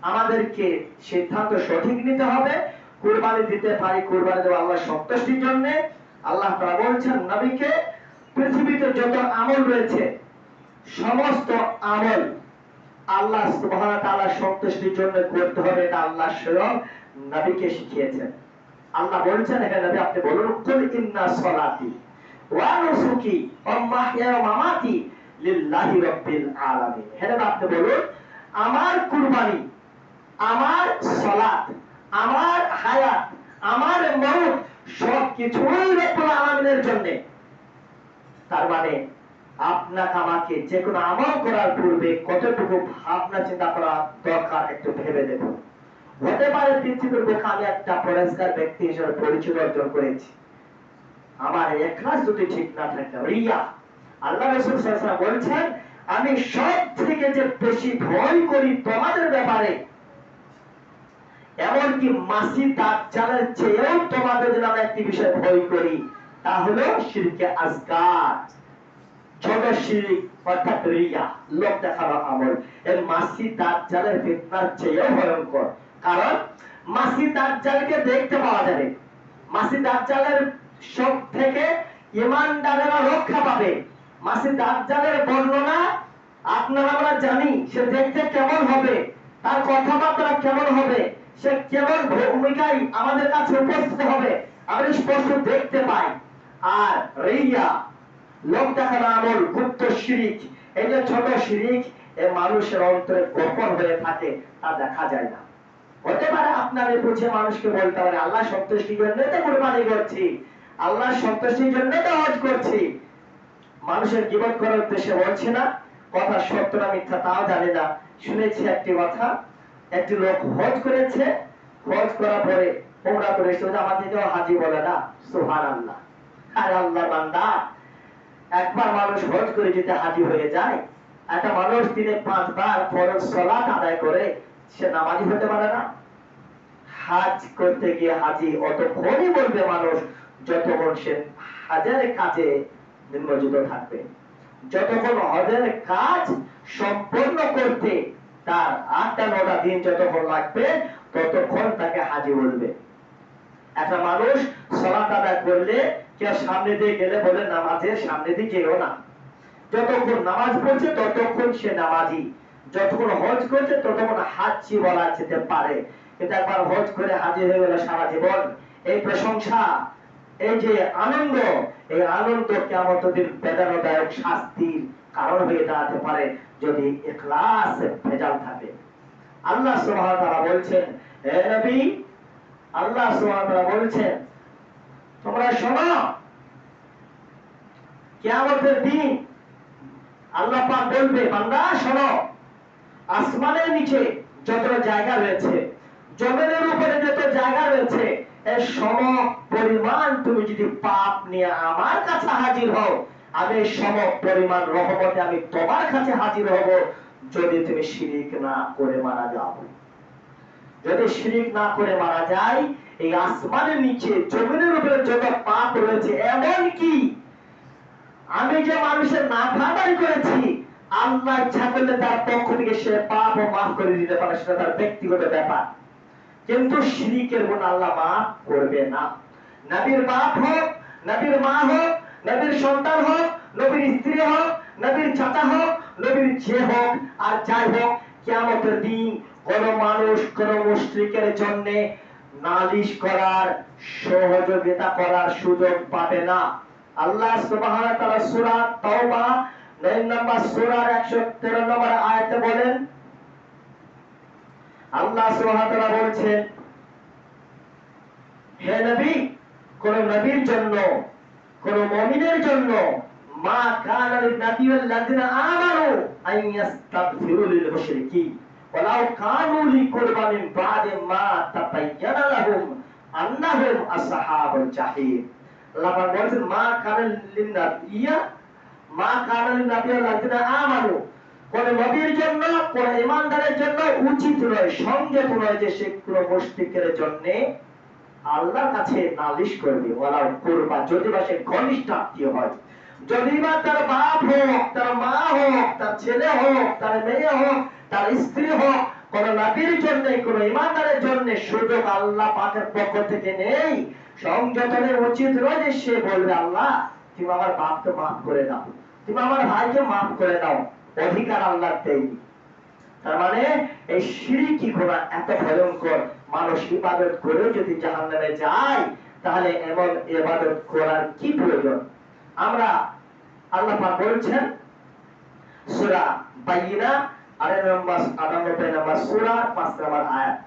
আমাদেরকে সিদ্ধান্ত সঠিক নিতে হবে। কুরবানি দিতে পারি, কুরবানি দেব আল্লাহর সন্তুষ্টির জন্য। আল্লাহ তাআলা বলছেন নবীকে, পৃথিবীতে যত আমল রয়েছে সমস্ত আমল আল্লাহ সুবহানাহু ওয়া তাআলার সন্তুষ্টির জন্য করতে হবে, এটা আল্লাহ স্বয়ং নবীকে শিখিয়েছেন। আল্লাহ বলছেন হে নবী আপনি বলুন কুল ইন্না সলাতি ওয়া নুসুকি ওয়া মাহইয়া ওয়া মামাতি লিল্লাহি রাব্বিল আলামিন। হে নবী আপনি বলুন আমার কুরবানি, আমার সালাত, আমার হায়াত, আমার মওত সবকিছুই রব্বুল আলামিনের জন্য। তার মানে আপনাকে আমাকে যে কোনো আমল করার পূর্বে কতটুকু ভাবনা চিন্তা করা দরকার একটু ভেবে দেখুন। হতে পারে পৃথিবীর বুকে আমি একটা পরিষ্কার ব্যক্তি হিসেবে পরিচয় অর্জন করেছি, আমার ইখলাস যদি ঠিক না থাকে, রিয়া। আল্লাহ রাসূল সাল্লাল্লাহু আলাইহি ওয়াসাল্লাম বলছেন আমি সব থেকে যে বেশি ভয় করি তোমাদের ব্যাপারে, এমনকি মাসি দাজ্জালের চেয়েও তোমাদের জন্য আমি একটি বিষয় ভয় করি, তা হলো শিরকে আসগার, ছোট শিরক অর্থাৎ রিয়া, লোক দেখানো আমল। এর মাসি দাজ্জালের ফিতনার চেয়েও ভয়ঙ্কর। কারণ মাসি দাজ্জালকে দেখতে পাওয়া যাবে, মাসি দাজ্জালের শোক থেকে ঈমানদারেরা রক্ষা পাবে। মাসি দাজ্জালের বর্ণনা আপনারা আমরা জানি, সে দেখতে কেমন হবে, তার কথাবার্তা কেমন হবে, সে কেমন ভূমিকায় আমাদের কাছে উপস্থিত হবে, আমরা স্পষ্ট দেখতে পাই। আর রিয়া, লোক দেখানো আমল, গুপ্ত শিরিক, এই যে ছোট শিরিক, এ মানুষের অন্তরে গোপন হয়ে থাকে, তা দেখা যায় না। হতে পারে আপনাদের বুঝে মানুষকে বলতে পারে আল্লাহ সন্তুষ্টির জন্য তো কুরবানি করছি, আল্লাহ সন্তুষ্টির জন্য তো হজ করছি, মানুষের গীবত করার উদ্দেশ্যে বলছে না। কথা সত্য না মিথ্যা তাও জানি না। শুনেছি একটি কথা, একটি লোক হজ করেছে, হজ করার পরে ওমরা করে এসেছে, আমাদেরকেও হাজি বলে না, সুবহানাল্লাহ। আরে আল্লাহর বান্দা, একবার মানুষ হজ করে যেতে হাজি হয়ে যায়, একটা মানুষ দিনে 5 বার ফরজ সালাত আদায় করে, সে নামাজি হতে পারে না? হাজ করতে গিয়ে হাজি অতক্ষণই বলবে মানুষ যতক্ষণ সে হাজের কাজে নিমজ্জিত থাকবে, যতক্ষণ হজের কাজ সম্পন্ন করতে তার 8-9টা দিন যতক্ষণ লাগবে ততক্ষণ তাকে হাজি বলবে। একটা মানুষ সালাত আদায় করলে কেউ সামনে দিয়ে গেলে বলে নামাজের সামনে দিয়ে যেও না, যতক্ষণ নামাজ পড়ছে ততক্ষণ সে নামাজি, যতক্ষণ হজ করছে ততক্ষণ হাজি বলা যেতে পারে। কিন্তু একবার হজ করে হাজির হয়ে গেল সারা জীবন, এই প্রশংসা, এই যে আনন্দ, এই আনন্দ কিয়ামতের দিন বেদনাদায়ক শাস্তির কারণ হয়ে দাঁড়াতে পারে যদি ইখলাস ভেজাল থাকে। আল্লাহ সুবহানাহু ওয়া তাআলা বলছেন হে নবী, আল্লাহ সুবহানাহু ওয়া তাআলা বলছেন তোমরা শোনো, কিয়ামতের দিন আল্লাহ পাক বলবে বান্দা শোনো, আসমানের নিচে যত জায়গা রয়েছে, জমিনের উপরে যত জায়গা রয়েছে, এর সম পরিমাণ তুমি যদি পাপ নিয়ে আমার কাছে হাজির হও, আমি সম পরিমাণ রহমতে আমি তোমার কাছে হাজির হব যদি তুমি শিরিক না করে মারা যাও। যদি শিরিক না করে মারা যায়, এই আসমানের নিচে জমিনের উপরে যত পাপ রয়েছে, এমন কি আমি যে মানুষের নাফরমানি করেছি, আল্লাহ ইচ্ছা করলে তার পক্ষ থেকে সে পাপ ও মাফ করে দিতে পারে, সেটা তার ব্যক্তিগত ব্যাপার। কিন্তু শিরিকের গুনাহ আল্লাহ মাফ করবে না। নবীর বাপ হোক, নবীর মা হোক, নবীর সন্তান হোক, নবীর স্ত্রী হোক, নবীর চাচা হোক, নবীর যে হোক আর যাই হোক, কিয়ামতের দিন কোন মানুষ কোন মুশরিকের জন্য নালিশ করার, সহযোগিতা করার সুযোগ পাবে না। আল্লাহ সুবহানাহু ওয়া তাআলা সূরা তাওবা 9 নম্বর সূরার 113 নম্বর আয়াতে বলেন, আল্লাহ সুবহানাহু ওয়া তাআলা বলছেন হে নবী, কোন নবীর জন্য, কোন মুমিনের জন্য মা কানা লিন-নাবি ওয়াল্লাযিনা আমানু আন ইস্তাগফিরু লিল মুশরিকিন ওয়ালাউ কানু লিকুরবা মিন বা'দি মা তাবায়্যানা লাহুম আন্নাহুম আসহাবুল জাহিম। আল্লাহ পাক বলেন মা কানা লিন-নাবিয়্যা মা কানা লিন-নাবি ওয়াল্লাযিনা আমানু, কোন নবীর জন্য কোন ঈমানদারের জন্য উচিত নয়, সঙ্গে নয় যে সে কোন মুশরিকের জন্য আল্লাহর কাছে নালিশ করবে। ওয়ালাউ কুরবা, যদি বা সে ঘনিষ্ঠ আত্মীয় হয়, যদি বা তার বাপ হোক, তার মা হোক, তার ছেলে হোক, তার মেয়ে হোক, তার স্ত্রী হোক, কোন নবীর জন্য কোন ঈমানদারের জন্য সুযোগ আল্লাহ পাকের পক্ষ থেকে নেই, সংযতনের উচিত নয় যে সে বলবে আল্লাহ তুমি আমার বাপকে মাফ করে দাও, তুমি আমার ভাইকে মাফ করে দাও, অধিকার আল্লাহ দেয়নি। তার মানে এই শিরকি করা এত ভয়ঙ্কর, মানুষ ইবাদত করে যদি জাহান্নামে যায় তাহলে এমন ইবাদত করার কি প্রয়োজন? আমরা আল্লাহ পাক বলছেন সূরা বাইয়িনা 98 নম্বর সূরা 5 নম্বর আয়াত,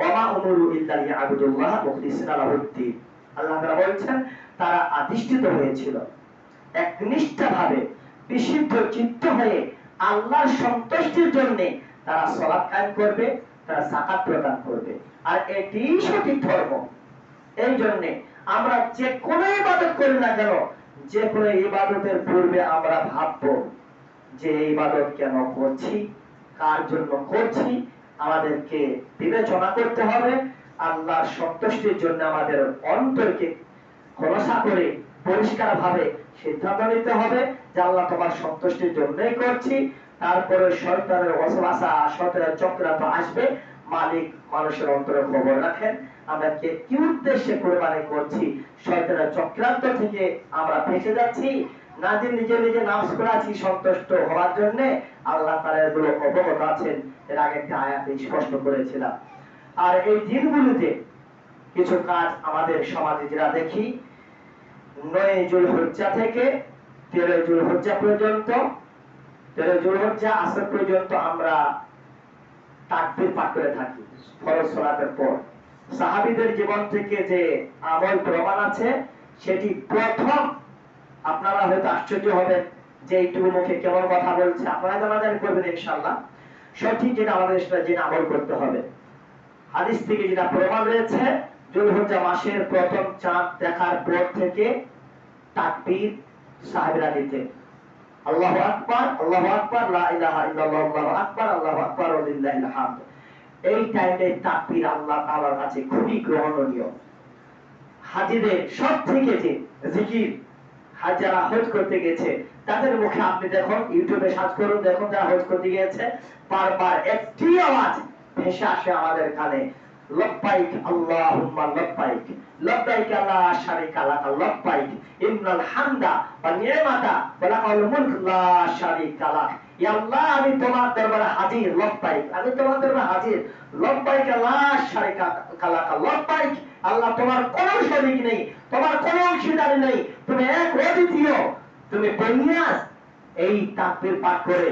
ওমা উমিরু ইল্লা লিয়াবুদুল্লাহ মুখলিসিনা লাহুদ্দিন। আল্লাহ তাআলা বলছেন তারা আদিষ্ঠিত হয়েছিল একনিষ্ঠভাবে বিশুদ্ধ চিত্ত হয়ে আল্লাহর সন্তুষ্টির জন্য তারা সালাত কায়েম করবে, তারা যাকাত প্রদান করবে, আর এটি সঠিক ধর্ম। এই জন্য আমরা যে কোনো ইবাদত করি না কেন, যে কোনো ইবাদতের পূর্বে আমরা ভাববো যে এই ইবাদত কেন করছি, কার জন্য করছি, আমাদেরকে বিবেচনা করতে হবে। আল্লাহর সন্তুষ্টির জন্য আমাদের অন্তরকে খোলাসা করে পরিষ্কার ভাবে সিদ্ধান্ত নিতে হবে যে আল্লাহ তোমার সন্তুষ্টির জন্যই করছি। তারপরে শয়তানের ওয়াসওয়াসা, শয়তানের চক্রান্ত আসবে। মালিক মানুষের অন্তরে খবর রাখেন, আমরা কি উদ্দেশ্যে কুরবানি করছি, শয়তানের চক্রান্ত থেকে আমরা বেঁচে যাচ্ছি না যে নিজে নিজে নামাজ পড়াচ্ছি সন্তুষ্ট হওয়ার জন্য। আল্লাহ তাআলা এগুলো অবগত আছেন, এর আগে একটা আয়াতে স্পষ্ট করেছিলাম। আর এই দিনগুলোতে কিছু কাজ আমাদের সমাজে যেটা দেখি, 9 যুলহজ্জা থেকে 13 যুলহজ্জা পর্যন্ত, 13 যুলহজ্জা আসর পর্যন্ত আমরা তাকবীর পাঠ করে থাকি ফরজ সালাতের পর। সাহাবীদের জীবন থেকে যে আমল প্রমাণ আছে সেটি প্রথম, আপনারা হয়তো আশ্চর্য হবেন যে এইটুকু মুখে কেমন কথা বলছে, আপনারা জানাজানি করবেন ইনশাআল্লাহ। সঠিক যেটা আমাদের সেটা জেনে আমল করতে হবে। হাদিস থেকে যেটা প্রমাণ রয়েছে, যুলহজ্জা মাসের প্রথম চাঁদ দেখার পর থেকে তাকবীর সাহাবীরা দিতেন, আল্লাহু আকবার, আল্লাহু আকবার, লা ইলাহা ইল্লাল্লাহ, আল্লাহু আকবার, আল্লাহু আকবার ওয়া লিল্লাহিল হামদ। এই টাইমে তাকবীর আল্লাহ তাআলার কাছে খুবই গ্রহণীয়। হাজীদের সবথেকে যে জিকির, যারা হজ করতে গেছে তাদের মুখে আপনি দেখুন, ইউটিউবে সার্চ করুন, দেখুন যারা হজ করতে গিয়েছে বারবার একটি আওয়াজ ভেসে আসে আমাদের কানে, লব্বাইক আল্লাহুম্মা লব্বাইক, লব্বাইক লা শারীকা লাক লব্বাইক, ইন্নাল হামদা ওয়া নি'মাতা ওয়া লাকাল মুলক লা শারীকা লাক। ইয়া আল্লাহ আমি তোমার দরবারে হাজির, লব্বাইক, আমি তোমার দরবারে হাজির, লব্বাইক লা শারীকা লাক লব্বাইক, আল্লাহ তোমার কোনো শরীক নেই, তোমার কোনো অংশীদার নেই, তুমি এক অদ্বিতীয়, তুমি বনিয়াস। এই তাকবীর পাঠ করে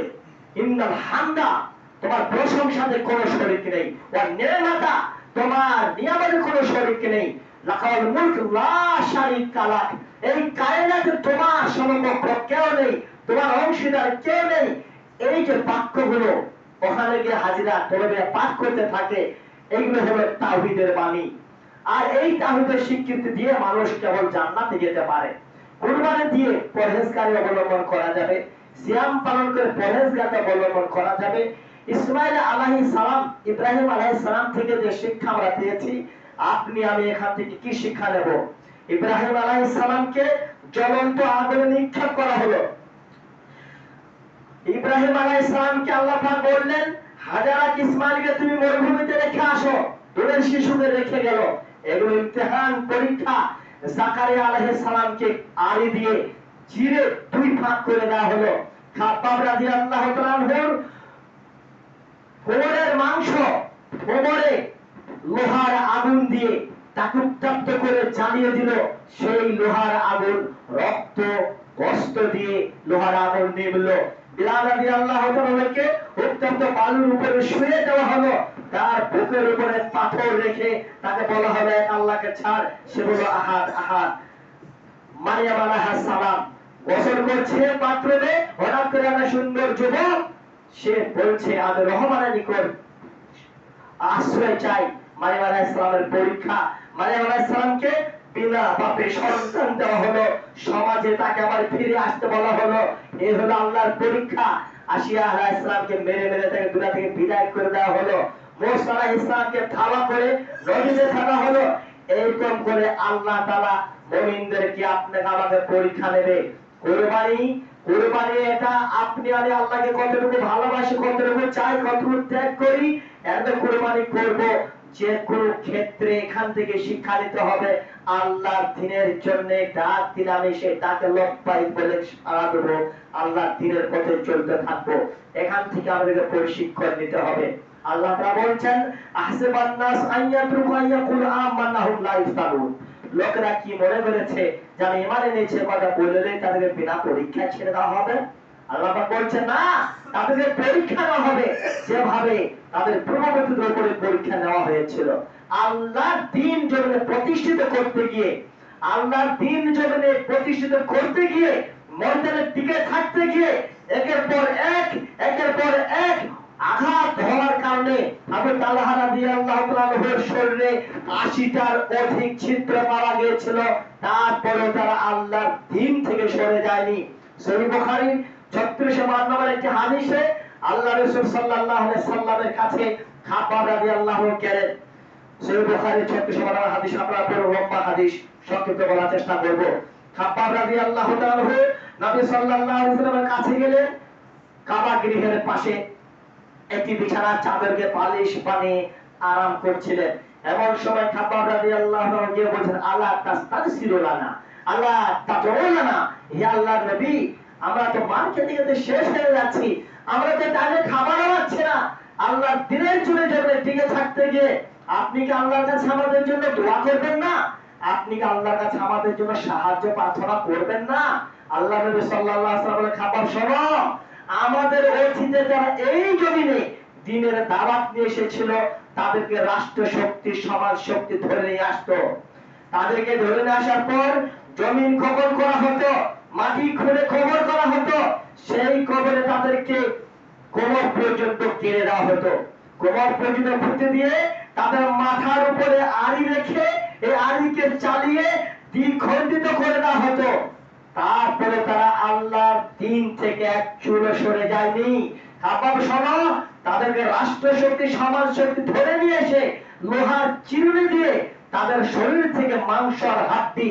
ইন্নাল হামদা, তোমার প্রশংসাতে কোনো শরীক নেই, ওয়া নি'মাতা, তোমার নিয়ামতে কোনো শরীক নেই, লাকাল মুলক লা শারীকা লাক, এই কায়নাতে তোমার সমকক্ষ কেউ নেই, তোমার অংশীদার কেউ নেই। এই যে বাক্যগুলো ওখানে গিয়ে হাজিরা তরবে পাঠ করতে থাকে, এইগুলো হলো তাওহীদের বাণী। আর এই তাওহীদের স্বীকৃতি দিয়ে মানুষ কেবল জান্নাতে যেতে পারে। কুরবানি দিয়ে পরহেজগারি অবলম্বন করা যাবে, সিয়াম পালন করে পরহেজগারি অবলম্বন করা যাবে। ইসমাঈল আলাইহিস সালাম, ইব্রাহিম আলাইহিস সালাম থেকে যে শিক্ষা আমরা পেয়েছি, আপনি আমি এখান থেকে কি শিক্ষা নেব? ইব্রাহিম আলাইহিস সালামকে জ্বলন্ত আগুনে নিক্ষেপ করা হলো। ইব্রাহিম আলাইহিস সালামকে আল্লাহ পাক বললেন, হাজারা ইসমাঈলকে তুমি মরুভূমিতে রেখে আসো, দূরের শিশুদের রেখে গেল। এগুলো ইমতিহান, পরীক্ষা। জাকারিয়া আলাইহিস সালামকে আড়ি দিয়ে চিরে 2 ভাগ করে দেওয়া হলো। খাব্বাব রাদিয়াল্লাহু তাআলা আনহুর কোমরের মাংস, কোমরে লোহার আগুন দিয়ে তাকে উত্তপ্ত করে জ্বালিয়ে দিল। সেই লোহার আগুন রক্ত কষ্ট দিয়ে লোহার আগুন নিভলো। বিলাল রাদিয়াল্লাহু তাআলাকে উত্তপ্ত বালুর উপরে শুয়ে দেওয়া হলো, তার বুকের উপরে পাথর রেখে তাকে বলা হলো আল্লাহকে ছাড়, সে বলল আহাদ আহাদ। মারিয়াম আলাইহিস সালাম গোসল করছে বাথরুমে, হঠাৎ করে একটা সুন্দর যুবক সে বলছে আমি রহমানের নিকট আশ্রয় চাই। মারিয়াম আলাইহিস সালামের পরীক্ষা, মারিয়াম আলাইহিস সালামকে বিনা পাপে সন্তান দেওয়া হলো, সমাজে তাকে আবার ফিরে আসতে বলা হলো, এই হলো আল্লাহর পরীক্ষা। আসিয়া আলাইহিস সালামকে মেরে মেরে তাকে দুনিয়া থেকে বিদায় করে দেওয়া হলো, মুসা আলাইহিস সালামকে ধাওয়া করে নদীতে ফেলা হলো। এইরকম করে আল্লাহ তাআলা মুমিনদেরকে আপনাকে আমাকে পরীক্ষা নেবে। কুরবানি, কুরবানি এটা আপনি আমি আল্লাহকে কতটুকু ভালোবাসি, কতটুকু চাই, কতটুকু ত্যাগ করি, এত কুরবানি করব। যে কোন ক্ষেত্রে এখান থেকে শিক্ষা নিতে হবে, আল্লাহর দ্বীনের জন্য ডাক দিলাম এসে তাকে লব্বাইক বলে সাড়া দেবো, আল্লাহর দ্বীনের পথে চলতে থাকবো। এখান থেকে আমাদেরকে প্রশিক্ষণ নিতে হবে। আল্লাহ তাআলা বলছেন আহসিবান নাস আইয়াতরুকু আইয়াকুল আমান্না হুম লা ইফতানুন। লোকেরা কি মনে করেছে যে আমি ঈমান এনেছি কথা বললেই তাদেরকে বিনা পরীক্ষায় ছেড়ে দেওয়া হবে? আল্লাহ পাক বলছেন না, তাদেরকে পরীক্ষা নেওয়া হবে যেভাবে তাদের পূর্ববর্তীদের উপরে পরীক্ষা নেওয়া হয়েছিল। আল্লাহর দ্বীন জমিনে প্রতিষ্ঠিত করতে গিয়ে, আল্লাহর দ্বীন জমিনে প্রতিষ্ঠিত করতে গিয়ে, ময়দানে টিকে থাকতে গিয়ে একের পর এক, একের পর এক আঘাত হওয়ার কারণে আবু তালহা রাদিয়াল্লাহু তাআলার শরীরে ৮০টার অধিক ছিদ্র পাওয়া গিয়েছিল। তারপরেও তারা আল্লাহর দ্বীন থেকে সরে যায়নি। সহিহ বুখারী ৩৬ নম্বর একটি হাদিসে আল্লাহ রাসূল সাল্লাল্লাহু আলাইহি সাল্লামের কাছে খাব্বাব রাদিয়াল্লাহু গেলেন। সহিহ বুখারী ৩৬ নম্বর হাদিস, আমরা পুরো লম্বা হাদিস সংক্ষিপ্ত বলার চেষ্টা করব। খাব্বাব রাদিয়াল্লাহু তাআলা নবী সাল্লাল্লাহু আলাইহি সাল্লামের কাছে গেলেন। কাবা গৃহের পাশে একটি বিছানার চাদরকে পালিশ বানিয়ে আরাম করছিলেন। এমন সময় খাব্বাব রাদিয়াল্লাহু আনহু গিয়ে বলেন আলা তাস্তাগফিরু লানা, আলা তাদউ লানা, হে আল্লাহর নবী আমরা তো মার খেতে খেতে শেষ হয়ে যাচ্ছি, আমরা তো টাইমে খাবার পাচ্ছি না, আল্লাহর দ্বীনের জন্য জন্য টিকে থাকতে গিয়ে আপনি কি আল্লাহর কাছে আমাদের জন্য দোয়া করবেন না? আপনি কি আল্লাহর কাছে আমাদের জন্য সাহায্য প্রার্থনা করবেন না? আল্লাহ নবী সাল্লাল্লাহু আলাইহি ওয়াসাল্লাম বলেন খাব্বাব শোনো, আমাদের অতীতে যারা এই জমিনে দ্বীনের দাওয়াত নিয়ে এসেছিল তাদেরকে রাষ্ট্র শক্তি, সমাজ শক্তি ধরে নিয়ে আসতো। তাদেরকে ধরে নিয়ে আসার পর জমিন কবর করা হতো, মাটি খুঁড়ে কবর করা হতো, সেই কবরে তাদেরকে কোমর পর্যন্ত কেড়ে দেওয়া হতো। কোমর পর্যন্ত পুঁতে দিয়ে তাদের মাথার উপরে আড়ি রেখে এই আড়িকে চালিয়ে দ্বিখণ্ডিত করে দেওয়া হতো। তারপরে তারা আল্লাহর দ্বীন থেকে এক চুলো সরে যায়নি। খাব্বাব শোনো, তাদেরকে রাষ্ট্র শক্তি, সমাজ শক্তি ধরে নিয়ে এসে লোহার চিরুনি দিয়ে তাদের শরীর থেকে মাংস আর হাড্ডি,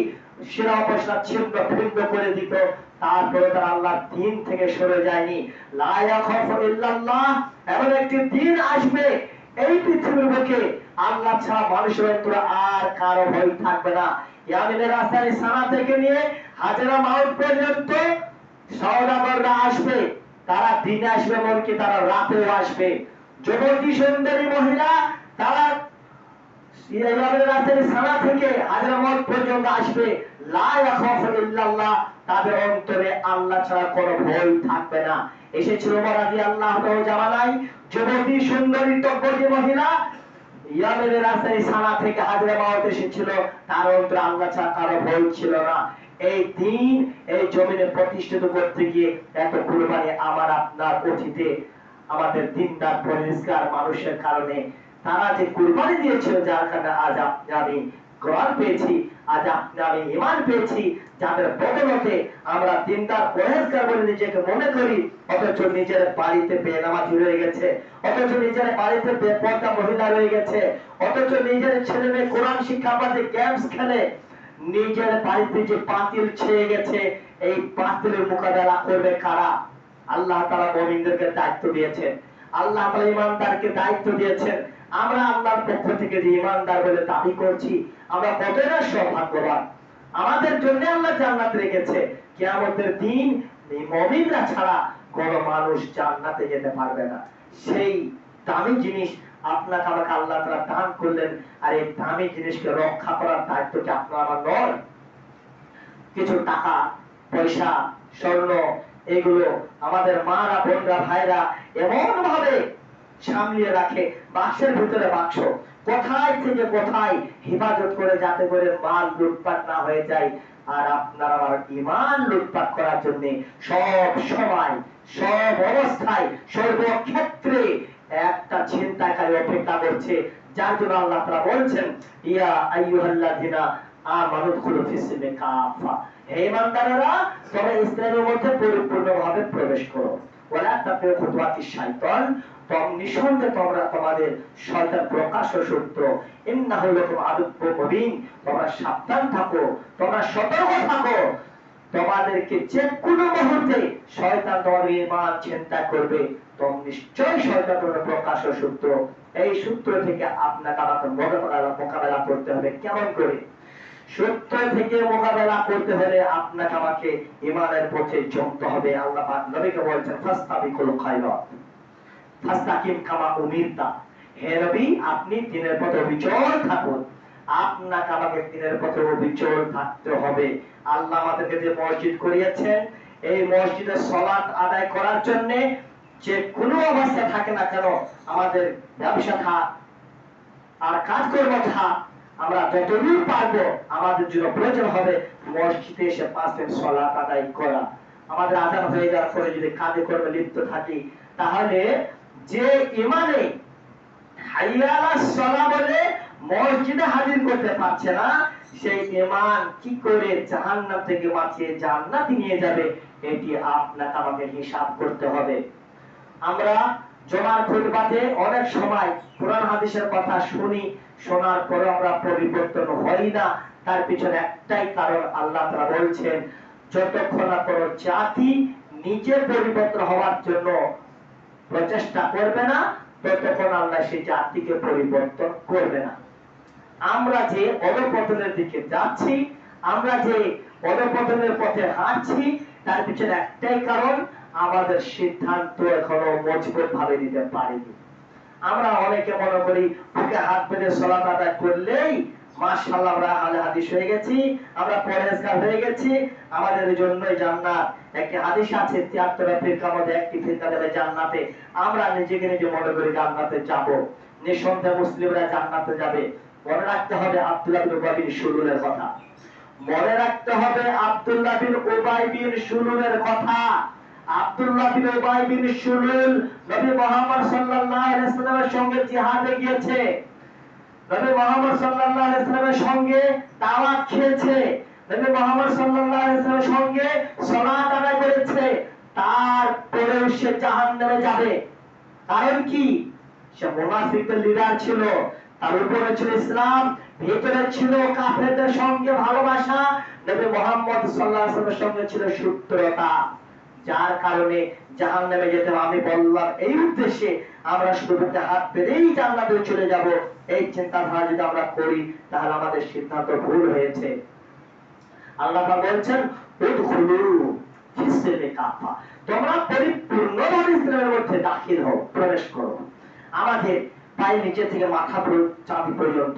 শিরা উপশিরা ছিন্ন ভিন্ন করে দিত। তারপরে তারা আল্লাহর দ্বীন থেকে সরে যায়নি। লা ইয়াখাফু ইল্লাল্লাহ, এমন একটি দিন আসবে এই পৃথিবীর বুকে আল্লাহ ছাড়া মানুষের অন্তর আর কারো ভয় থাকবে না। ইয়ামিনের রাজধানী সানা থেকে নিয়ে হাজরা মাউত পর্যন্ত সওদাগররা আসবে, তারা দিনে আসবে এমনকি তারা রাতেও আসবে। যুবতী সুন্দরী মহিলা তারা ইয়ামিনের রাজধানী সানা থেকে হাজরা মাউত পর্যন্ত আসবে। লা ইয়াখাফু ইল্লাল্লাহ, তাদের অন্তরে আল্লাহ ছাড়া কোনো ভয় থাকবে না। এসেছিল ওমর রাদিয়াল্লাহু তাআলা জামানায় যুবতী সুন্দরী তকবতী মহিলা ইয়ামেনের রাজধানী সানা থেকে হাজরা মাউত এসেছিল, তার অন্তরে আল্লাহ ছাড়া কারো ভয় ছিল না। এই দিন এই জমিনে প্রতিষ্ঠিত করতে গিয়ে এত কুরবানি আমার আপনার অতীতে আমাদের দিনদার পরিষ্কার মানুষের কারণে তারা যে কুরবানি দিয়েছিল, যার কারণে আজ আপনি আমি কোরআন পেয়েছি, আজ আপনি আমি ঈমান পেয়েছি, যাদের বদৌলতে আমরা দিনদার পরহেজগার বলে নিজেকে মনে করি, অথচ নিজের বাড়িতে বেনামাজি রয়ে গেছে, অথচ নিজের বাড়িতে বেপর্দা মহিলা রয়ে গেছে, অথচ নিজের ছেলে মেয়ে কোরআন শিক্ষা বাদে গেমস খেলে, নিজের বাড়িতে যে পাতিল ছেয়ে গেছে, এই পাতিলের মোকাবেলা করবে কারা? আল্লাহ তাআলা মুমিনদেরকে দায়িত্ব দিয়েছেন, আল্লাহ তাআলা ঈমানদারকে দায়িত্ব দিয়েছেন। আমরা আল্লাহর পক্ষ থেকে যে ঈমানদার বলে দাবি করছি, আমরা কতটা সৌভাগ্যবান। আমাদের জন্য আল্লাহ জান্নাত রেখেছে। কিয়ামতের দিন এই মুমিনরা ছাড়া কোন মানুষ জান্নাতে যেতে পারবে না। সেই দামি জিনিস আপনাকে আমাকে আল্লাহ তাআলা দান করলেন, আর এই দামি জিনিসকে রক্ষা করার দায়িত্ব কি আপনার আমার নয়? কিছু টাকা পয়সা, স্বর্ণ, এগুলো আমাদের মারা, বোনরা, ভাইরা এমন ভাবে সামলিয়ে রাখে, বাক্সের ভিতরে বাক্স, কোথায় থেকে কোথায় হেফাজত করে, যাতে করে মাল লুটপাট না হয়ে যায়। আর আপনার আমার ঈমান লুটপাট করার জন্য সব সময়, সব অবস্থায়, সর্বক্ষেত্রে একটা ছিনতাইকারী অপেক্ষা করছে, যার জন্য আল্লাহ তাআলা বলছেন, ইয়া আইয়ুহাল্লাযিনা আমানু দুখুলু ফিস-সিলমি কাফা, হে ঈমানদারেরা, তোমরা ইসলামের মধ্যে পরিপূর্ণভাবে প্রবেশ করো। ওয়ালা তাত্বিউ খুতুওয়াতিশ শাইতান, নিঃসন্দেহে তোমরা তোমাদের শয়তান প্রকাশ্য শত্রু। ইন্নাহু লাকুম আদুউম মুবিন, তোমরা সাবধান থাকো, তোমরা সতর্ক থাকো। তোমাদেরকে যে কোনো মুহূর্তে শয়তান তোমাদের ঈমান ছিনতাই করবে, তোমরা নিশ্চয়ই শয়তান তোমাদের প্রকাশ্য শত্রু। এই শত্রু থেকে আপনাকে আমাকে মোকাবেলা করতে হবে। কেমন করে? শত্রু থেকে মোকাবেলা করতে হলে আপনাকে আমাকে ঈমানের পথে চলতে হবে। আল্লাহ পাক নবীকে বলেছেন, ফাস্তাবিকুল খায়রাত ফাস্তাকিম কামা উমিরতা, হে নবী, আপনি দ্বীনের পথে অবিচল থাকুন। আপনাকে আমাকে দ্বীনের পথে অবিচল থাকতে হবে। আল্লাহ আমাদেরকে যে মসজিদ করিয়েছেন, এই মসজিদে সালাত আদায় করার জন্য যে কোনো অবস্থা থাকে না কেন, আমাদের ব্যবসা থাক আর কাজকর্ম থাক, আমরা যতদূর পারবো আমাদের জন্য প্রয়োজন হবে মসজিদে এসে 5 ওয়াক্ত সালাত আদায় করা। আমাদের আযান হয়ে যাওয়ার পরে যদি কাজে কর্মে লিপ্ত থাকি, তাহলে যে ঈমানে হাইয়া আলাস সালাহ বলে মসজিদে হাজির করতে পারছে না, সেই ঈমান কি করে জাহান্নাম থেকে বাঁচিয়ে জান্নাতে নিয়ে যাবে, এটি আপনাকে আমাকে হিসাব করতে হবে। আমরা জুমার খুতবাতে অনেক সময় কোরআন হাদিসের কথা শুনি, শোনার পরে আমরা পরিবর্তন হই না। তার পিছনে একটাই কারণ, আল্লাহ তাআলা বলছেন, যতক্ষণ না কোনো জাতি নিজে পরিবর্তন হওয়ার জন্য প্রচেষ্টা করবে না, ততক্ষণ আল্লাহ সেই জাতিকে পরিবর্তন করবে না। আমরা যে অধঃপতনের দিকে যাচ্ছি, আমরা যে অধঃপতনের পথে হাঁটছি, তার পিছনে একটাই কারণ, আমাদের সিদ্ধান্ত এখনো মজবুত ভাবে নিতে পারিনি। আমরা অনেকে মনে করি বুকে হাত বেঁধে সালাত আদায় করলেই মাশাআল্লাহ আমরা আহলে হাদিস হয়ে গেছি, আমরা পরহেজগার হয়ে গেছি, আমাদের জন্যই জান্নাত। একটি হাদিস আছে, 73 ফিরকার মধ্যে একটি ফিরকা যাবে জান্নাতে। আমরা নিজেকে নিজে মনে করি জান্নাতে যাব, নিঃসন্দেহে মুসলিমরা জান্নাতে যাবে। মনে রাখতে হবে আব্দুল্লাহ বিন উবাই বিন সুলুলের কথা, মনে রাখতে হবে আব্দুল্লাহ বিন উবাই বিন সুলুলের কথা। আব্দুল্লাহ বিন উবাই বিন সুলুল নবী মুহাম্মদ সাল্লাল্লাহু আলাইহি ওয়াসাল্লামের সঙ্গে জিহাদে গিয়েছে, নবী মুহাম্মদ সাল্লাল্লাহু আলাইহি ওয়াসাল্লামের সঙ্গে দাওয়াত খেয়েছে, নবী মুহাম্মদ সাল্লাল্লাহু আলাইহি ওয়াসাল্লামের সঙ্গে সালাত আদায় করেছে। তারপরেও সে জাহান্নামে যাবে। কারণ কি? সে মুনাফিকদের লিডার ছিল, তার উপরে ছিল ইসলাম, ভিতরে ছিল কাফেরদের সঙ্গে ভালোবাসা, নবী মুহাম্মদ সাল্লাল্লাহু আলাইহি ওয়াসাল্লামের সঙ্গে ছিল শত্রুতা, যার কারণে জাহান্নামে যেতে হবে। আমি বললাম এই উদ্দেশ্যে আমরা শুধু বুকে হাত বেঁধেই জান্নাতে চলে যাব, এই চিন্তাধারা যদি আমরা করি, তাহলে আমাদের সিদ্ধান্ত ভুল হয়েছে। আল্লাহ পাক বলছেন, উদখুলু ফিস-সিলমি কাফা, তোমরা পরিপূর্ণভাবে ইসলামের মধ্যে দাখিল হও, প্রবেশ করো। আমাদের পায়ের নিচে থেকে মাথা চাঁদি পর্যন্ত,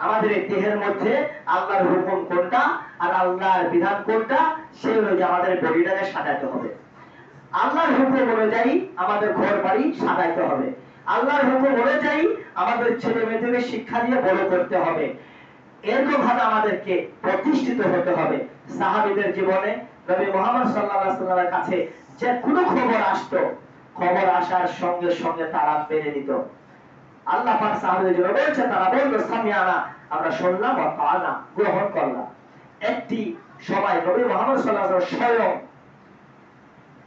আমাদের এই দেহের মধ্যে আল্লাহর হুকুম কোনটা আর আল্লাহর বিধান কোনটা, সেই অনুযায়ী আমাদের বডিটাকে সাজাতে হবে। আল্লাহর হুকুম অনুযায়ী আমাদের ঘর বাড়ি সাজাইতে হবে, আল্লাহর হুকুম অনুযায়ী আমাদের ছেলে মেয়েদেরকে শিক্ষা দিয়ে বড় করতে হবে। এরকম ভাবে আমাদেরকে প্রতিষ্ঠিত হতে হবে। সাহাবীদের জীবনে নবী মুহাম্মদ সাল্লাল্লাহু আলাইহি ওয়াসাল্লামের কাছে যে কোনো খবর আসতো, খবর আসার সঙ্গে সঙ্গে তারা মেনে নিত। আল্লাহ পাক সাহাবীদের জন্য বলছে, তারা বলল সামিআনা, আমরা শুনলাম, ওয়া তাআনা, গ্রহণ করলাম। একটি সময় নবী মুহাম্মদ সাল্লাল্লাহু আলাইহি ওয়াসাল্লাম স্বয়ং,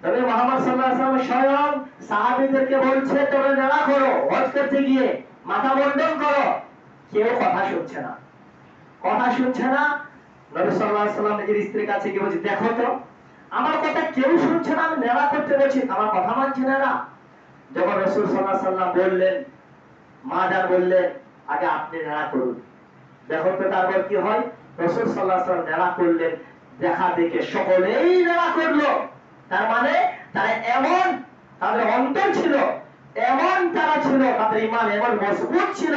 নবী মুহাম্মদ সাল্লাল্লাহু আলাইহি ওয়াসাল্লাম স্বয়ং সাহাবীদেরকে বলছে, তোমরা নেড়া করো, হজ করতে গিয়ে মাথা মুন্ডন করো। কেউ কথা শুনছে না, কথা শুনছে না। নবী সাল্লাল্লাহু আলাইহি ওয়াসাল্লাম নিজের স্ত্রীর কাছে গিয়ে বলছে, দেখো তো আমার কথা কেউ শুনছে না, আমি নেড়া করতে বলছি, আমার কথা মানছে না এরা। যখন রাসূল সাল্লাল্লাহু আলাইহি ওয়াসাল্লাম বললেন, মা যান বললেন, আগে আপনি নেড়া করুন, দেখো তো তারপর কি হয়। রাসূল সাল্লাল্লাহু আলাইহি ওয়াসাল্লাম নেড়া করলেন, দেখা দেখে সকলেই নেড়া করলো। তার মানে তারা এমন, তাদের অন্তর ছিল এমন, তারা ছিল, তাদের ঈমান এমন মজবুত ছিল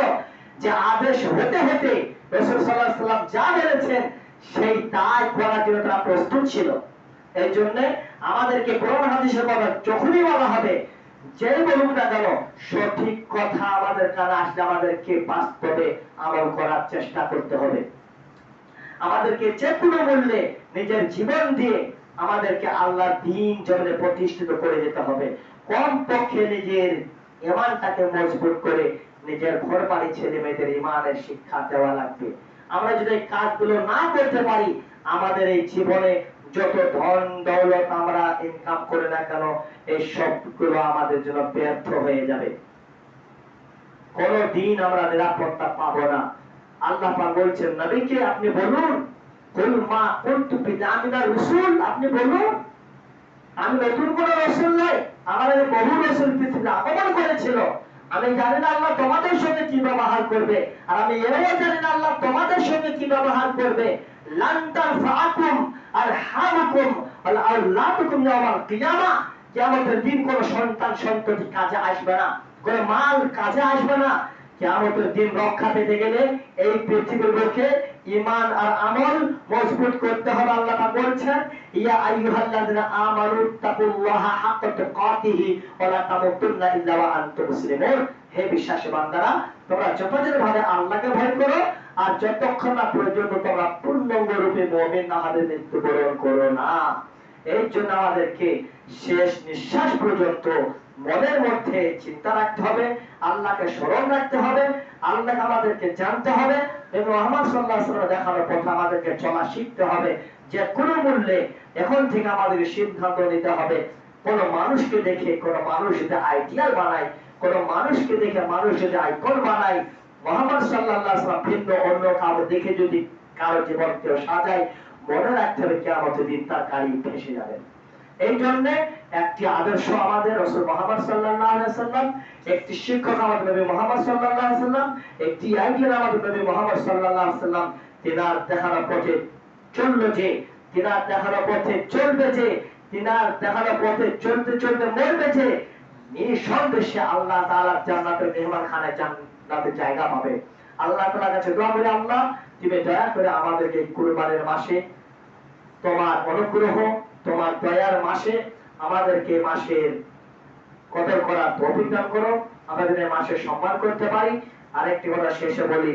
যে আদেশ হতে হতে রাসূল সাল্লাল্লাহু আলাইহি ওয়াসাল্লাম যা বলেছেন সেই তাই করার জন্য তারা প্রস্তুত ছিল। এই জন্য আমাদেরকে কোরআন হাদিসের কথা যখনই বলা হবে, যেই বলুক না কেন, সঠিক কথা আমাদের কানে আসলে আমাদেরকে বাস্তবে আমল করার চেষ্টা করতে হবে। আমাদেরকে যে কোনো মূল্যে নিজের জীবন দিয়ে আমাদেরকে আল্লাহর দ্বীন জমিনে প্রতিষ্ঠিত করে যেতে হবে। কম পক্ষে নিজের ঈমানটাকে মজবুত করে নিজের ঘর বাড়ি ছেলে মেয়েদের ঈমানের শিক্ষা দেওয়া লাগবে। আমরা যদি এই কাজগুলো না করতে পারি, আমাদের এই জীবনে যত ধন দৌলত আমরা ইনকাম করে না কেন, এই সবগুলো আমাদের জন্য ব্যর্থ হয়ে যাবে। কোনদিন আমরা নিরাপত্তা পাবো না। আল্লাহ পাক বলছেন নবীকে আপনি বলুন, কুল মা কুনতু বিদামিনা রাসূল, আপনি বলুন আমি নতুন কোন রাসূল নই, আমার আগে বহু রাসূল পৃথিবীতে আগমন করেছিল। আমি জানি না আল্লাহ তোমাদের সঙ্গে কি ব্যবহার করবে, আর আমি এও জানি না আল্লাহ তোমাদের সঙ্গে কি ব্যবহার করবে। লান তানফাআকুম আরহামুকুম ওয়াল আওলাদুকুম ইয়াওমাল কিয়ামাহ, কিয়ামতের দিন কোন সন্তান সন্ততি কাজে আসবে না, কোন মাল কাজে আসবে না। কিয়ামতের দিন রক্ষা পেতে গেলে এই পৃথিবীর বুকে ঈমান আর আমল মজবুত করতে হবে। আল্লাহ পাক বলছেন ইয়া আইয়ুহাল্লাযিনা আমানু তাকুল্লাহা হাক্কা তুকাতিহি ওয়া লা তামুতুন্না ইল্লা ওয়া আনতুম মুসলিমুন। হে বিশ্বাসী বান্দারা, তোমরা যথাযথভাবে আল্লাহকে ভয় করো, আর যতক্ষণ না পর্যন্ত তোমরা পূর্ণাঙ্গ রূপে মুমিন না হবে মৃত্যুবরণ করো না। এই জন্য আমাদেরকে শেষ নিঃশ্বাস পর্যন্ত মনের মধ্যে চিন্তা রাখতে হবে, আল্লাহকে স্মরণ রাখতে হবে, আল্লাহকে আমাদেরকে জানতে হবে এবং মুহাম্মদ সাল্লাল্লাহু আলাইহি ওয়াসাল্লাম দেখানো পথে আমাদেরকে চলা শিখতে হবে। যে কোনো মূল্যে এখন থেকে আমাদের সিদ্ধান্ত নিতে হবে, কোন মানুষকে দেখে কোন মানুষ যদি আইডিয়াল বানায়, কোন মানুষকে দেখে মানুষ যদি আইকন বানায়, মুহাম্মদ সাল্লাল্লাহু আলাইহি ওয়াসাল্লাম ভিন্ন অন্য কাউকে দেখে যদি কারো জীবনকে সাজায়, মনে রাখতে হবে কিয়ামতের দিন তার গাড়ি ভেসে যাবে। এই জন্য একটি আদর্শ আমাদের রাসূল মুহাম্মদ সাল্লাল্লাহু আলাইহি ওয়াসাল্লাম, একটি শিক্ষক আমাদের নবী মুহাম্মদ সাল্লাল্লাহু আলাইহি ওয়াসাল্লাম, একটি আইডিয়াল আমাদের নবী মুহাম্মদ সাল্লাল্লাহু আলাইহি ওয়াসাল্লাম। তিনার দেখানো পথে চললো যে, তিনার দেখানো পথে চলবে যে, তিনার দেখানো পথে চলতে চলতে মরবে যে, নিঃসন্দেহে আল্লাহ তাআলার জান্নাতের মেহমানখানায় জান্নাতের জায়গা পাবে। আল্লাহ তাআলার কাছে দোয়া করি, আল্লাহ তুমি দয়া করে আমাদেরকে কুরবানির মাসে তোমার অনুগ্রহ, তোমার দয়ার মাসে আমাদেরকে মাসের কদর করার তৌফিক দান করো, আমাদের এই মাসে সম্মান করতে পারি। আরেকটি কথা শেষে বলি,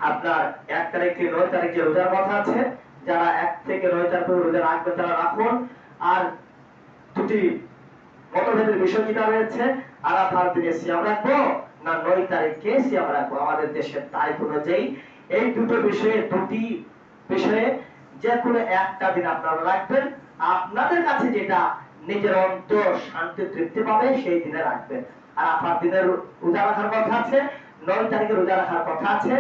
আপনার 1 তারিখ থেকে 9 তারিখ যে রোজার কথা আছে, যারা 1 থেকে 9 তারিখ রোজা রাখবে তারা রাখুন। আর দুটি মতভেদের বিষয় যেটা রয়েছে, আরাফার দিনে সিয়াম রাখবো না 9 তারিখে সিয়াম রাখবো, আমাদের দেশের তারিখ অনুযায়ী এই দুটো বিষয়ে, দুটি বিষয়ে যে কোনো একটা দিন আপনারা রাখবেন। আপনাদের কাছে যেটা নিজের অন্তর শান্তি তৃপ্তি পাবে সেই দিনে রাখবেন। আর আপনার দিনের রোজা রাখার কথা আছে, 9 তারিখে রোজা রাখার কথা আছে,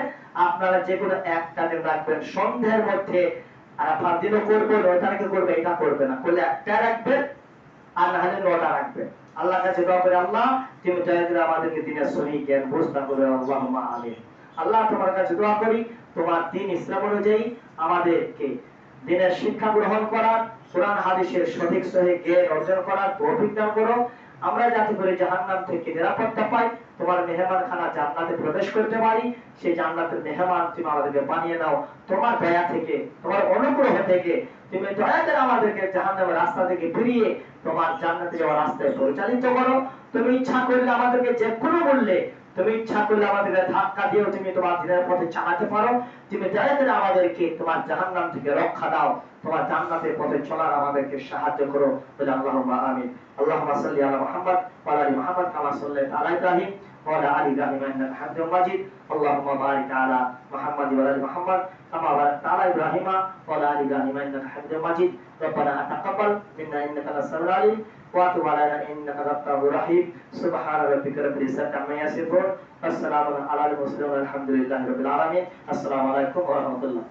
আপনারা যে কোনো একটা দিন রাখবেন সন্ধ্যার মধ্যে। আর আপনার দিনও করবে, 9 তারিখে করবে, এটা করবে না, করলে একটা রাখবেন আর না হলে 9টা রাখবেন। আল্লাহর কাছে দোয়া করে, আল্লাহ তুমি দয়া করে আমাদেরকে দিনের সহি জ্ঞান বুঝতে করে, আল্লাহুম্মা আমিন। আল্লাহ তোমার কাছে দোয়া করি তোমার দ্বীন ইসলাম অনুযায়ী আমাদেরকে দিনের শিক্ষা গ্রহণ করার, কোরআন হাদিসের সঠিক সহি জ্ঞান অর্জন করার তৌফিক দান করো। আমরা যাতে করে জাহান্নাম থেকে নিরাপত্তা পাই, তোমার মেহমানখানা জান্নাতে প্রবেশ করতে পারি, সেই জান্নাতের মেহমান তুমি আমাদেরকে বানিয়ে দাও। তোমার দয়া থেকে, তোমার অনুগ্রহ থেকে তুমি দয়া করে আমাদেরকে জাহান্নামের রাস্তা থেকে ফিরিয়ে তোমার জান্নাতে যাওয়ার রাস্তায় পরিচালিত করো। তুমি ইচ্ছা করলে আমাদেরকে যে কোনো মূল্যে, তুমি ইচ্ছা করলে আমাদেরকে ধাক্কা দিয়েও তুমি তোমার দিনের পথে চালাতে পারো। তুমি দয়া করে আমাদেরকে তোমার জাহান্নাম থেকে রক্ষা দাও, তোমার জান্নাতের পথে চলার আমাদেরকে সাহায্য করো বলে আল্লাহুম্মা আমিন। আল্লাহুম্মা সাল্লি আলা মুহাম্মদ ওয়া আলা আলি মুহাম্মদ কামা সাল্লাইতা আলা ইব্রাহিম ওয়া আলা আলি ইব্রাহিম ইন্নাকা হামিদুম মাজিদ। আল্লাহুম্মা বারিক আলা মুহাম্মদ ওয়া আলা আলি মুহাম্মদ কামা বারাকতা আলা ইব্রাহিম ওয়া আলা আলি ইব্রাহিম ইন্নাকা হামিদুম মাজিদ। রব্বানা তাকাব্বাল মিন্না ইন্নাকা আনতাস সামিউল আলিম ওয়া তুব আলাইনা ইন্নাকা আনতাত তাওয়াবুর রাহিম। সুবহানা রাব্বিকা রাব্বিল ইজ্জাতি আম্মা ইয়াসিফুন ওয়া সালামুন আলাল মুরসালিন ওয়া আলহামদুলিল্লাহি রাব্বিল আলামিন। আসসালামু আলাইকুম ওয়া রাহমাতুল্লাহ।